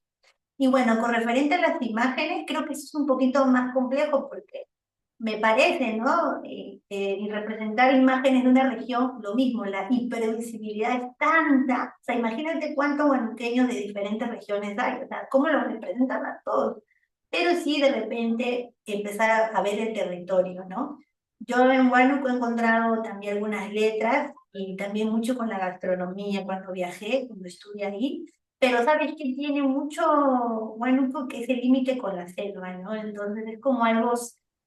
Y bueno, con referente a las imágenes, creo que eso es un poquito más complejo porque me parece, ¿no? Y representar imágenes de una región, lo mismo, la hipervisibilidad es tanta, o sea, imagínate cuántos huanuqueños de diferentes regiones hay, o sea, cómo los representan a todos. Pero sí, de repente, empezar a ver el territorio, ¿no? Yo en Huánuco he encontrado también algunas letras y también mucho con la gastronomía cuando viajé, cuando estuve ahí, pero sabes que tiene mucho Huánuco que es el límite con la selva, ¿no? Entonces es como algo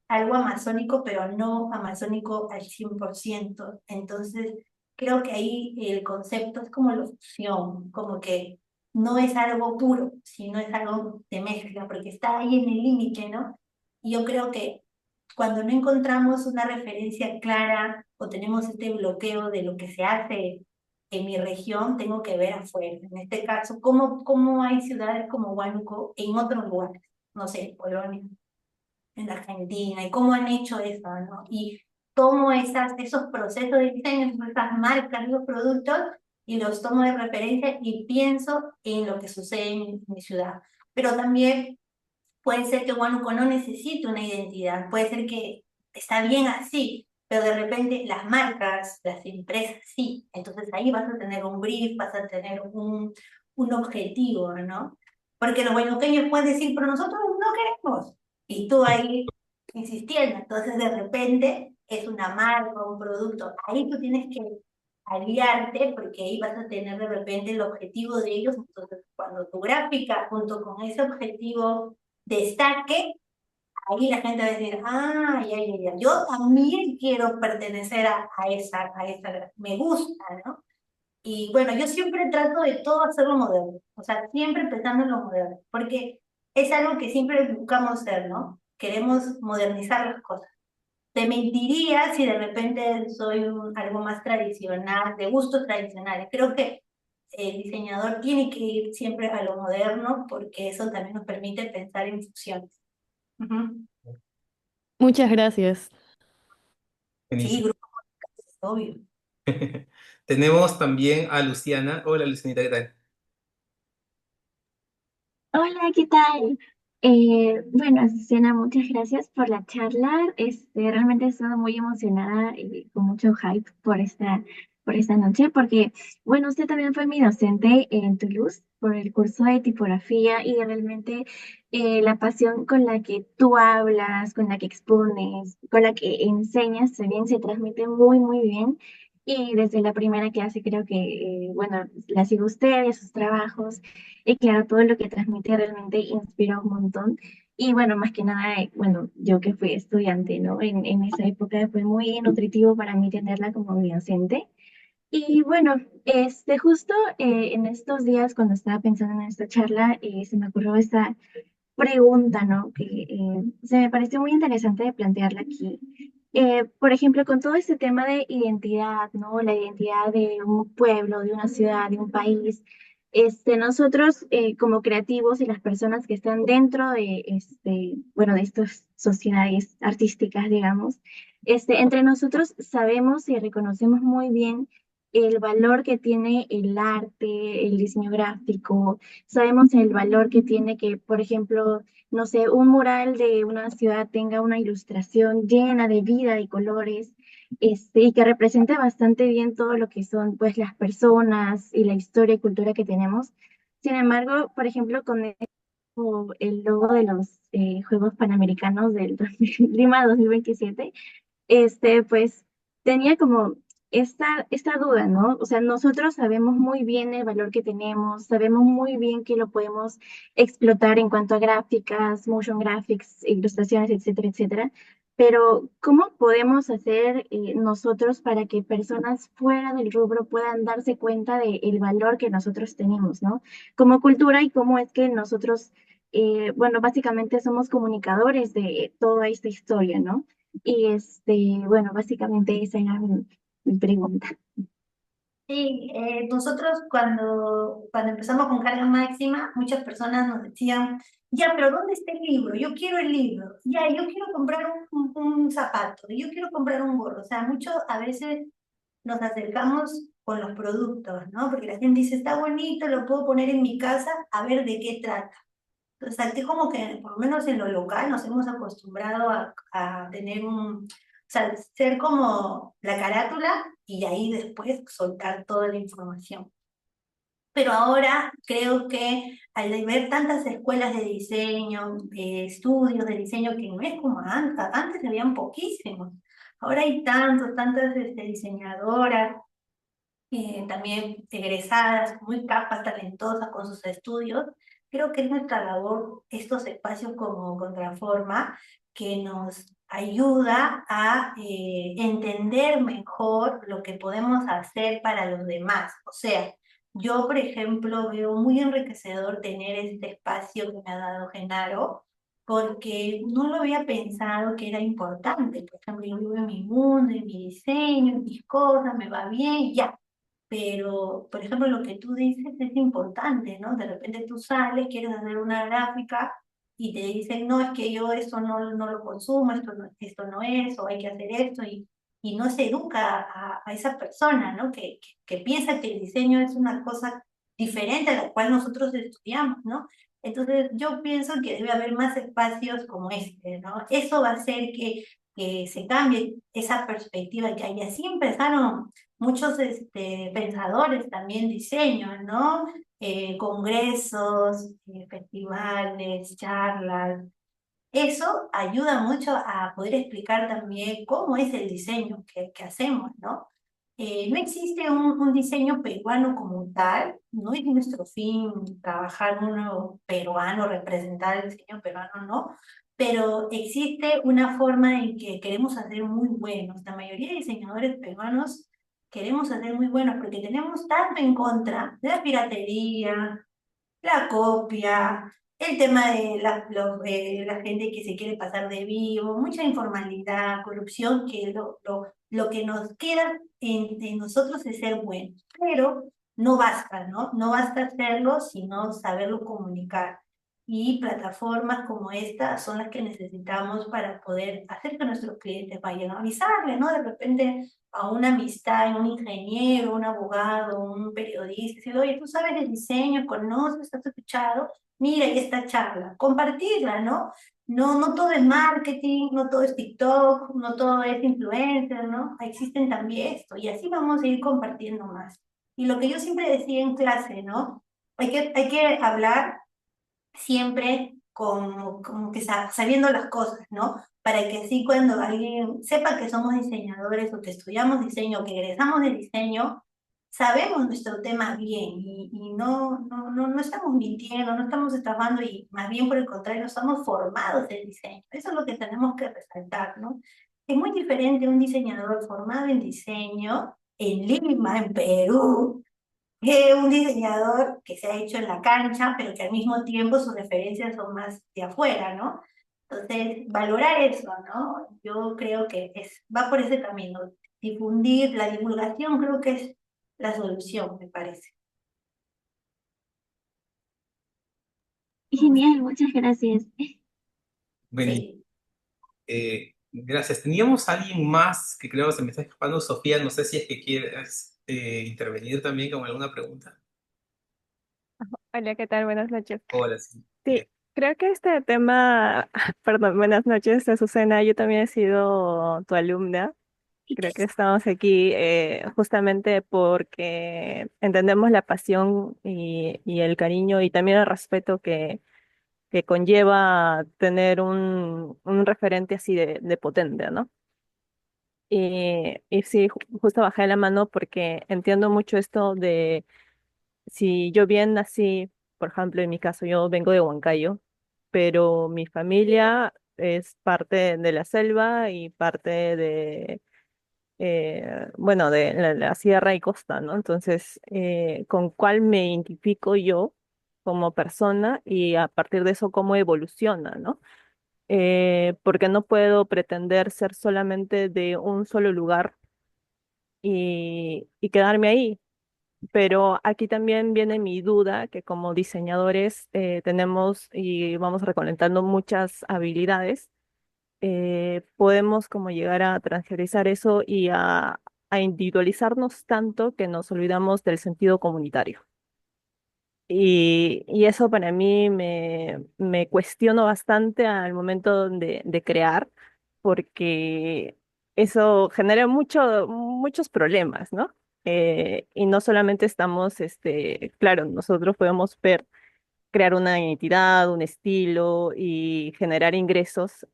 amazónico, pero no amazónico al 100%. Entonces, creo que ahí el concepto es como la fusión, como que no es algo puro, sino es algo de mezcla, porque está ahí en el límite, ¿no? Y yo creo que cuando no encontramos una referencia clara o tenemos este bloqueo de lo que se hace en mi región, tengo que ver afuera. En este caso, ¿cómo hay ciudades como Huánuco en otros lugares? No sé, Polonia, en Argentina, y cómo han hecho eso, ¿no? Y tomo esos procesos de diseño, esas marcas, los productos, y los tomo de referencia y pienso en lo que sucede en mi ciudad. Pero también puede ser que Huánuco no necesite una identidad, puede ser que está bien así, pero de repente las marcas, las empresas sí. Entonces ahí vas a tener un brief, vas a tener un objetivo, ¿no? Porque los huaynoqueños pueden decir, pero nosotros no queremos. Y tú ahí insistiendo. Entonces de repente es una marca, un producto. Ahí tú tienes que aliarte porque ahí vas a tener de repente el objetivo de ellos. Entonces cuando tu gráfica junto con ese objetivo destaque, ahí la gente va a decir, ah, ya, yo también quiero pertenecer a esa, me gusta, ¿no? Y bueno, yo siempre trato de todo hacerlo moderno, o sea, siempre pensando en lo moderno, porque es algo que siempre buscamos ser, ¿no? Queremos modernizar las cosas. Te mentiría si de repente soy algo más tradicional, de gustos tradicionales. Creo que el diseñador tiene que ir siempre a lo moderno porque eso también nos permite pensar en fusiones. Ujú. Muchas gracias. Sí, Buenísimo. grupo, obvio. Tenemos también a Luciana. Hola, Lucianita, ¿qué tal? Hola, ¿qué tal? Bueno, Azucena, muchas gracias por la charla. Realmente he estado muy emocionada y con mucho hype por esta noche, porque, bueno, usted también fue mi docente en Toulouse por el curso de tipografía y realmente la pasión con la que tú hablas, con la que expones, con la que enseñas, también se transmite muy, muy bien. Y desde la primera clase creo que, bueno, la sigo a usted y a sus trabajos. Y claro, todo lo que transmite realmente inspira un montón. Y bueno, más que nada, bueno, yo que fui estudiante, ¿no? En esa época fue muy nutritivo para mí tenerla como mi docente. Y bueno, justo en estos días, cuando estaba pensando en esta charla, se me ocurrió esta pregunta, ¿no? Que se me pareció muy interesante de plantearla aquí. Por ejemplo, con todo este tema de identidad, ¿no? La identidad de un pueblo, de una ciudad, de un país. Nosotros como creativos y las personas que están dentro de, bueno, de estas sociedades artísticas, digamos, entre nosotros sabemos y reconocemos muy bien el valor que tiene el arte, el diseño gráfico. Sabemos el valor que tiene que, por ejemplo, no sé, un mural de una ciudad tenga una ilustración llena de vida y colores, y que represente bastante bien todo lo que son, pues, las personas y la historia y cultura que tenemos. Sin embargo, por ejemplo, con el logo de los Juegos Panamericanos del Lima 2027, pues tenía como esta duda, ¿no? O sea, nosotros sabemos muy bien el valor que tenemos, sabemos muy bien que lo podemos explotar en cuanto a gráficas, motion graphics, ilustraciones, etcétera, etcétera. Pero, ¿cómo podemos hacer nosotros para que personas fuera del rubro puedan darse cuenta del valor que nosotros tenemos, ¿no? Como cultura y cómo es que nosotros, bueno, básicamente somos comunicadores de toda esta historia, ¿no? Y bueno, básicamente esa era mi pregunta. Sí, nosotros cuando empezamos con carga máxima, muchas personas nos decían, ya, pero ¿dónde está el libro? Yo quiero el libro. Ya, yo quiero comprar un zapato, yo quiero comprar un gorro. O sea, mucho a veces nos acercamos con los productos, ¿no? Porque la gente dice, está bonito, lo puedo poner en mi casa, a ver de qué trata. Entonces, aquí como que, por lo menos en lo local, nos hemos acostumbrado a tener o sea, ser como la carátula y ahí después soltar toda la información. Pero ahora creo que al ver tantas escuelas de diseño, estudios de diseño, que no es como antes habían poquísimos. Ahora hay tantas diseñadoras, también egresadas, muy capas, talentosas con sus estudios. Creo que es nuestra labor estos espacios como Contraforma que nos ayuda a entender mejor lo que podemos hacer para los demás. O sea, yo, por ejemplo, veo muy enriquecedor tener este espacio que me ha dado Genaro, porque no lo había pensado que era importante. Por ejemplo, yo vivo en mi mundo, en mi diseño, en mis cosas, me va bien, ya, pero, por ejemplo, lo que tú dices es importante, ¿no? De repente tú sales, quieres hacer una gráfica y te dicen, no, es que yo esto no lo consumo, esto no es, o hay que hacer esto, y no se educa a esa persona, ¿no? Que piensa que el diseño es una cosa diferente a la cual nosotros estudiamos, ¿no? Entonces, yo pienso que debe haber más espacios como este, ¿no? Eso va a hacer que se cambie esa perspectiva que hay. Y así empezaron muchos pensadores también diseño, ¿no? Congresos, festivales, charlas. Eso ayuda mucho a poder explicar también cómo es el diseño que hacemos, ¿no? No existe un diseño peruano como tal, no es nuestro fin trabajar uno peruano, representar el diseño peruano, no, pero existe una forma en que queremos hacer muy buenos. La mayoría de diseñadores peruanos queremos hacer muy buenos porque tenemos tanto en contra de la piratería, la copia, el tema de la gente que se quiere pasar de vivo, mucha informalidad, corrupción, que lo que nos queda en nosotros es ser buenos. Pero no basta, ¿no? No basta hacerlo, sino saberlo comunicar. Y plataformas como esta son las que necesitamos para poder hacer que nuestros clientes vayan a avisarle, ¿no? De repente a una amistad, un ingeniero, un abogado, un periodista, decir, oye, tú sabes de diseño, conoces, has escuchado, mira, y esta charla, compartirla, ¿no? No todo es marketing, no todo es TikTok, no todo es influencer, ¿no? Existen también esto, y así vamos a ir compartiendo más. Y lo que yo siempre decía en clase, ¿no? hay que hablar siempre como que sabiendo las cosas, ¿no? Para que así cuando alguien sepa que somos diseñadores o que estudiamos diseño, que egresamos de diseño, sabemos nuestro tema bien y no estamos mintiendo, no estamos estafando y más bien por el contrario, estamos formados en diseño. Eso es lo que tenemos que resaltar, ¿no? Es muy diferente un diseñador formado en diseño en Lima, en Perú, que un diseñador que se ha hecho en la cancha, pero que al mismo tiempo sus referencias son más de afuera, ¿no? Entonces, valorar eso, ¿no? Yo creo que va por ese camino. Difundir, la divulgación creo que es la solución, me parece. Genial, muchas gracias. Benito, Sí. gracias. Teníamos a alguien más que creo que se me está escapando, Sofía, no sé si es que quieres intervenir también con alguna pregunta. Hola, ¿qué tal? Buenas noches. Hola, sí. Sí, creo que este tema, perdón, buenas noches, Azucena. Yo también he sido tu alumna. Creo que estamos aquí justamente porque entendemos la pasión y el cariño y también el respeto que conlleva tener un referente así de potente, ¿no? Y sí, justo bajé la mano porque entiendo mucho esto de si yo bien nací, por ejemplo, en mi caso, yo vengo de Huancayo, pero mi familia es parte de la selva y parte bueno, de la sierra y costa, ¿no? Entonces, ¿con cuál me identifico yo como persona y a partir de eso cómo evoluciona, ¿no? Porque no puedo pretender ser solamente de un solo lugar y quedarme ahí. Pero aquí también viene mi duda, que como diseñadores tenemos y vamos recolectando muchas habilidades, podemos como llegar a transferizar eso y a individualizarnos tanto que nos olvidamos del sentido comunitario. Y eso para mí me cuestiono bastante al momento de crear, porque eso genera muchos problemas, ¿no? Y no solamente estamos, claro, nosotros podemos crear una identidad, un estilo y generar ingresos,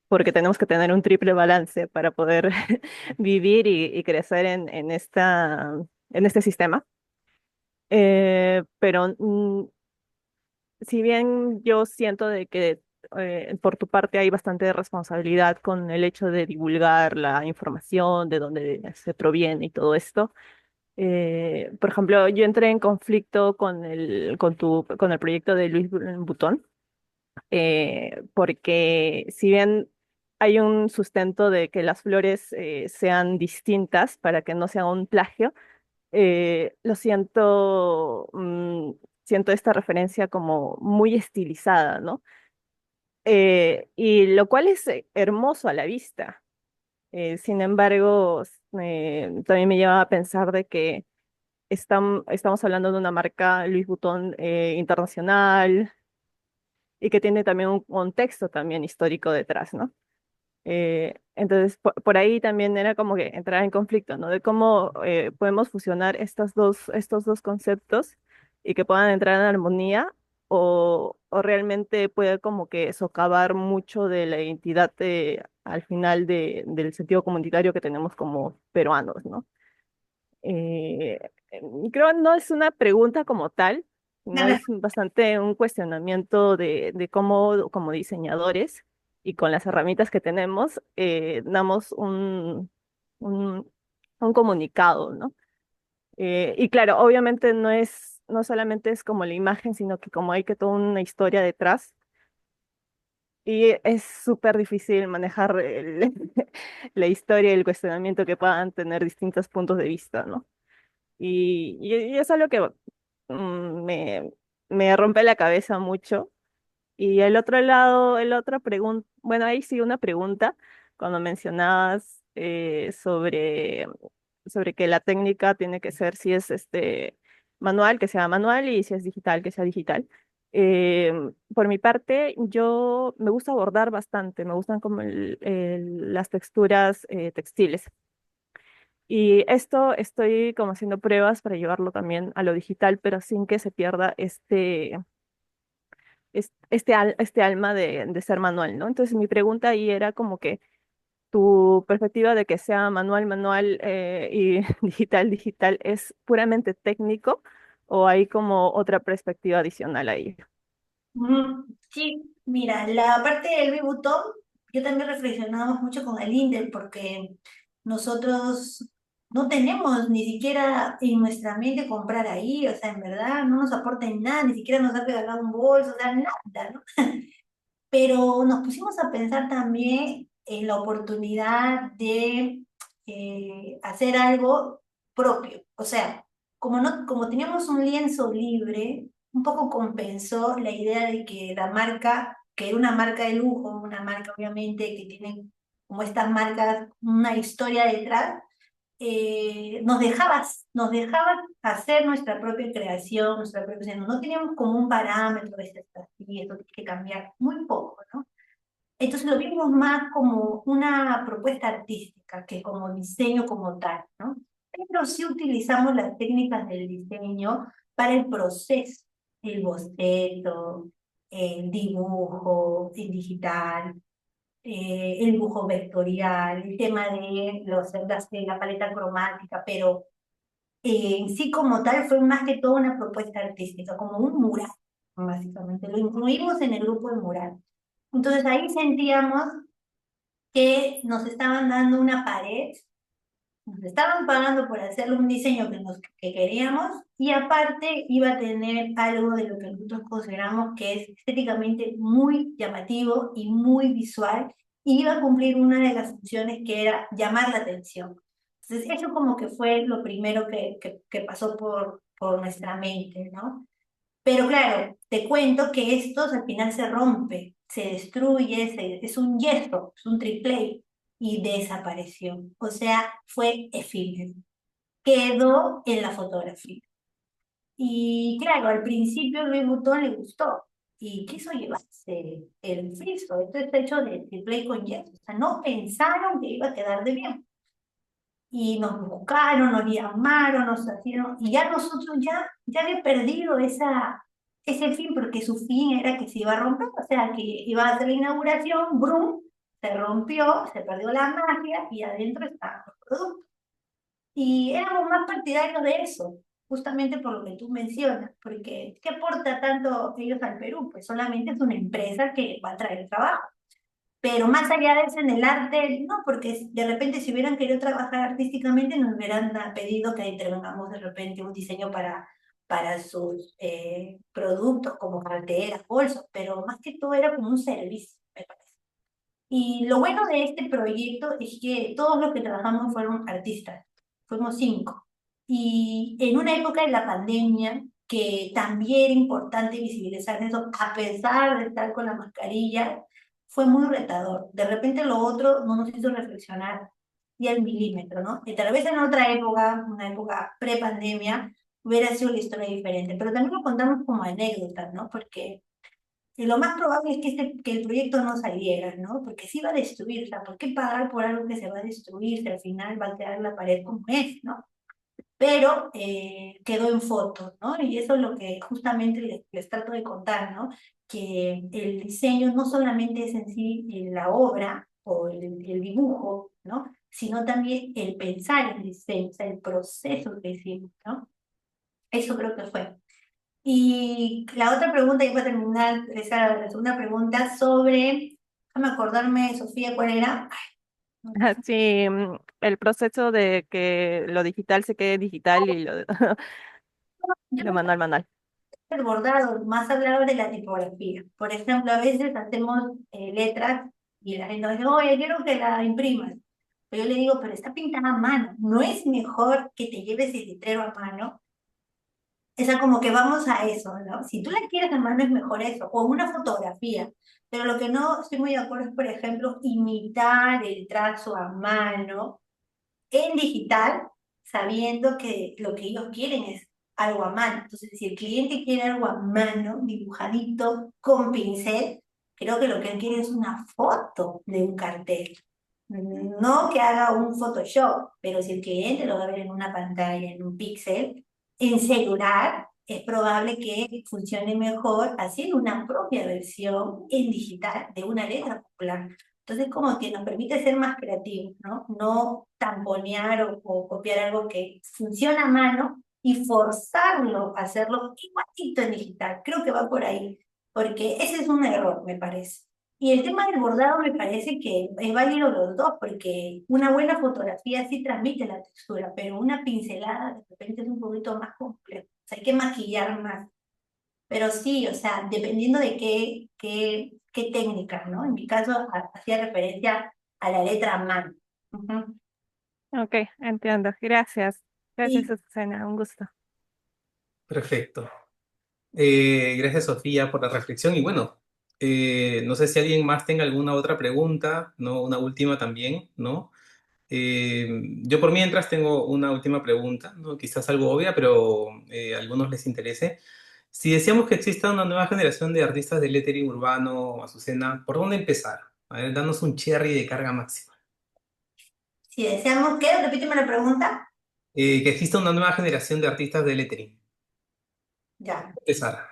porque tenemos que tener un triple balance para poder vivir y crecer en este sistema. Pero si bien yo siento de que por tu parte hay bastante responsabilidad con el hecho de divulgar la información, de dónde se proviene y todo esto, por ejemplo, yo entré en conflicto con el proyecto de Luis Butón, porque si bien hay un sustento de que las flores sean distintas para que no sea un plagio, lo siento, siento esta referencia como muy estilizada, ¿no? Y lo cual es hermoso a la vista. Sin embargo, también me lleva a pensar de que estamos hablando de una marca Louis Vuitton internacional y que tiene también un contexto también histórico detrás, ¿no? Entonces, por ahí también era como que entrar en conflicto, ¿no? De cómo podemos fusionar estos dos conceptos y que puedan entrar en armonía o realmente puede como que socavar mucho de la identidad al final del sentido comunitario que tenemos como peruanos, ¿no? Eh, Creo no es una pregunta como tal, no es bastante un cuestionamiento de cómo como diseñadores y con las herramientas que tenemos damos un, un comunicado, ¿no? Y claro, obviamente no solamente es como la imagen, sino que como hay que toda una historia detrás y es súper difícil manejar la historia y el cuestionamiento que puedan tener distintos puntos de vista, ¿no? Y es algo que mm, me, me rompe la cabeza mucho. Y el otro lado, el otra pregunta, bueno, ahí sí una pregunta, cuando mencionabas sobre que la técnica tiene que ser, si es manual, que sea manual, y si es digital, que sea digital. Por mi parte, yo me gusta bordar bastante, me gustan como las texturas textiles. Y esto estoy como haciendo pruebas para llevarlo también a lo digital, pero sin que se pierda este alma de ser manual, ¿no? Entonces mi pregunta ahí era como que tu perspectiva de que sea manual, manual y digital, digital, ¿es puramente técnico o hay como otra perspectiva adicional ahí? Sí, mira, la parte del Louis Vuitton, yo también reflexionamos mucho con el Inter porque nosotros no tenemos ni siquiera en nuestra mente comprar ahí, o sea, en verdad no nos aporta en nada, ni siquiera nos ha regalado un bolso, o sea, nada, ¿no? Pero nos pusimos a pensar también en la oportunidad de hacer algo propio. O sea, como teníamos un lienzo libre, un poco compensó la idea de que la marca, que era una marca de lujo, una marca obviamente que tiene como estas marcas una historia detrás, nos dejaba hacer nuestra propia creación, nuestra propia, o sea, no teníamos como un parámetro de esto es así, esto tiene que cambiar muy poco, ¿no? Entonces lo vimos más como una propuesta artística que como diseño como tal, ¿no? Pero sí utilizamos las técnicas del diseño para el proceso, el boceto, el dibujo, el digital, el dibujo vectorial, el tema de de la paleta cromática, pero en sí como tal fue más que todo una propuesta artística, como un mural, básicamente. Lo incluimos en el grupo de mural. Entonces ahí sentíamos que nos estaban dando una pared, nos estaban pagando por hacerle un diseño que queríamos y aparte iba a tener algo de lo que nosotros consideramos que es estéticamente muy llamativo y muy visual y iba a cumplir una de las funciones que era llamar la atención. Entonces eso como que fue lo primero que pasó por nuestra mente, ¿no? Pero claro, te cuento que esto al final se rompe, se destruye, es un yeso, es un triplay y desapareció. O sea, fue efímero. Quedó en la fotografía. Y claro, al principio Louis Vuitton le gustó y quiso llevarse el friso. Esto está hecho de triplay con yeso. O sea, no pensaron que iba a quedar de bien y nos buscaron, nos llamaron, nos hicieron, y ya nosotros ya había perdido ese fin, porque su fin era que se iba a romper, o sea, que iba a hacer la inauguración, ¡brum! Se rompió, se perdió la magia y adentro estaban los productos. Y éramos más partidarios de eso, justamente por lo que tú mencionas, porque ¿qué aporta tanto ellos al Perú? Pues solamente es una empresa que va a traer trabajo. Pero más allá de eso, en el arte, no, porque de repente si hubieran querido trabajar artísticamente, nos hubieran pedido que intervengamos de repente un diseño para sus productos, como carteras, bolsos, pero más que todo era como un servicio, me parece. Y lo bueno de este proyecto es que todos los que trabajamos fueron artistas, fuimos 5. Y en una época de la pandemia, que también era importante visibilizar eso, a pesar de estar con la mascarilla, fue muy retador. De repente lo otro no nos hizo reflexionar y al milímetro, ¿no? Y tal vez en otra época, una época pre-pandemia, hubiera sido la historia diferente, pero también lo contamos como anécdota, ¿no? Porque lo más probable es que, que el proyecto no saliera, ¿no? Porque se iba a destruir, o sea, ¿por qué pagar por algo que se va a destruir si al final va a quedar la pared como es, ¿no? Pero quedó en fotos, ¿no? Y eso es lo que justamente les trato de contar, ¿no? Que el diseño no solamente es en sí la obra o el dibujo, ¿no? Sino también el pensar en el diseño, o sea, el proceso que hicimos, ¿no? Eso creo que fue. Y la otra pregunta, y para terminar, esa la segunda pregunta sobre, déjame acordarme, Sofía, ¿cuál era? Sí, el proceso de que lo digital se quede digital y Yo lo manual, manual. el bordado, más hablaba de la tipografía. Por ejemplo, a veces hacemos letras y la gente dice, oye, quiero que la imprimas. Pero yo le digo, pero está pintada a mano. ¿No es mejor que te lleves el letrero a mano? O sea, como que vamos a eso, ¿no? Si tú la quieres a mano es mejor eso, o una fotografía. Pero lo que no estoy muy de acuerdo es, por ejemplo, imitar el trazo a mano en digital, sabiendo que lo que ellos quieren es algo a mano. Entonces, si el cliente quiere algo a mano, dibujadito, con pincel, creo que lo que él quiere es una foto de un cartel. No que haga un Photoshop, pero si el cliente lo va a ver en una pantalla, en un píxel, en celular, es probable que funcione mejor haciendo una propia versión en digital de una letra popular. Entonces, como que nos permite ser más creativos, ¿no? No tamponear o copiar algo que funciona a mano y forzarlo a hacerlo igualito en digital. Creo que va por ahí, porque ese es un error, me parece. Y el tema del bordado me parece que es válido los dos, porque una buena fotografía sí transmite la textura, pero una pincelada de repente es un poquito más complejo. O sea, hay que maquillar más. Pero sí, o sea, dependiendo de qué técnicas, ¿no? En mi caso, hacía referencia a la letra a mano. Ujú. Ok, entiendo. Gracias. Gracias, Sí, Susana. Un gusto. Perfecto. Gracias, Sofía, por la reflexión. Y bueno, no sé si alguien más tenga alguna otra pregunta, ¿no? Una última también, ¿no? Yo por mientras tengo una última pregunta, ¿no? Quizás algo obvia, pero a algunos les interese. Si decíamos que exista una nueva generación de artistas de lettering urbano, Azucena, ¿por dónde empezar? A ver, danos un cherry de carga máxima. si deseamos, ¿qué? Repíteme la pregunta. Que exista una nueva generación de artistas de lettering. Ya. Empezar.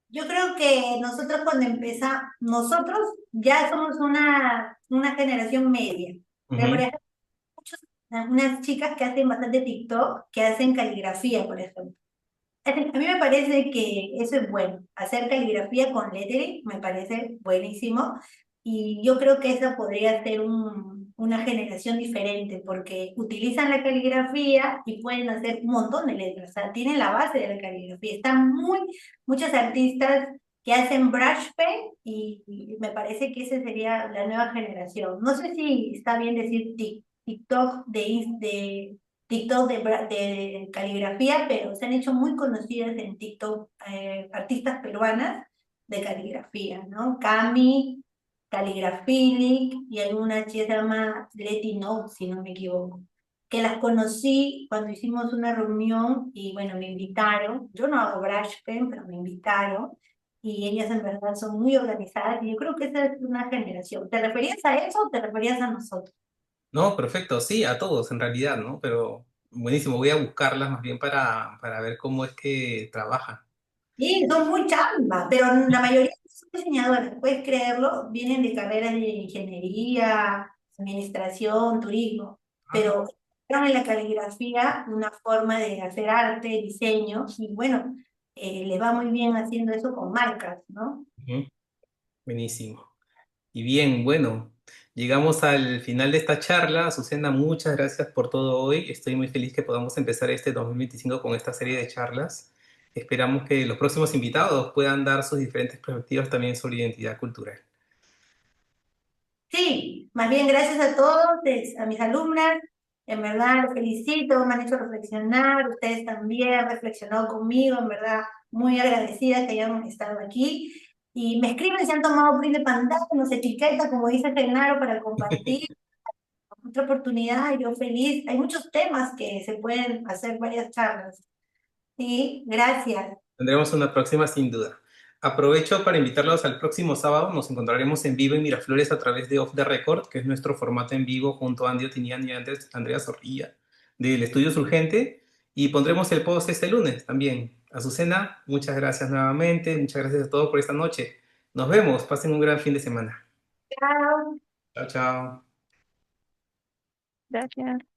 Yo creo que nosotros cuando empezamos, nosotros ya somos una generación media. Pero, por Ujú. ejemplo, unas chicas que hacen bastante TikTok, que hacen caligrafía, por ejemplo. A mí me parece que eso es bueno. Hacer caligrafía con lettering me parece buenísimo. Y yo creo que esa podría ser una generación diferente, porque utilizan la caligrafía y pueden hacer un montón de letras. O sea, tienen la base de la caligrafía. Están muchos artistas que hacen brush pen y me parece que esa sería la nueva generación. No sé si está bien decir TikTok TikTok de caligrafía, pero se han hecho muy conocidas en TikTok artistas peruanas de caligrafía, ¿no? Cami, Caligrafilic y alguna que se llama Leti Note, si no me equivoco, que las conocí cuando hicimos una reunión y bueno, me invitaron. Yo no hago brush pen, pero me invitaron y ellas en verdad son muy organizadas y yo creo que esa es una generación. ¿Te referías a eso o te referías a nosotros? No, perfecto, sí, a todos en realidad, ¿no? Pero buenísimo, voy a buscarlas más bien para ver cómo es que trabajan. Sí, son muy chamba, pero la mayoría son diseñadores, puedes creerlo, vienen de carreras de ingeniería, administración, turismo, Ah, pero encontraron en la caligrafía una forma de hacer arte, diseño, y bueno, les va muy bien haciendo eso con marcas, ¿no? ujú, buenísimo. Y bien, bueno, llegamos al final de esta charla. Azucena, muchas gracias por todo hoy. Estoy muy feliz que podamos empezar este 2025 con esta serie de charlas. Esperamos que los próximos invitados puedan dar sus diferentes perspectivas también sobre identidad cultural. Sí, más bien gracias a todos, a mis alumnas, en verdad los felicito, me han hecho reflexionar, ustedes también han reflexionado conmigo, en verdad muy agradecida que hayan estado aquí. Y me escriben si han tomado print de pantalla, nos etiqueta, como dice Genaro, para compartir otra oportunidad, yo feliz. Hay muchos temas que se pueden hacer varias charlas. Sí, gracias. Tendremos una próxima sin duda. Aprovecho para invitarlos al próximo sábado. Nos encontraremos en vivo en Miraflores a través de Off the Record, que es nuestro formato en vivo junto a Andy Otinian y Andrea Zorrilla del Estudio Urgente. Y pondremos el post este lunes también. Azucena, muchas gracias nuevamente. Muchas gracias a todos por esta noche. Nos vemos. Pasen un gran fin de semana. Chao. Chao, chao. Gracias.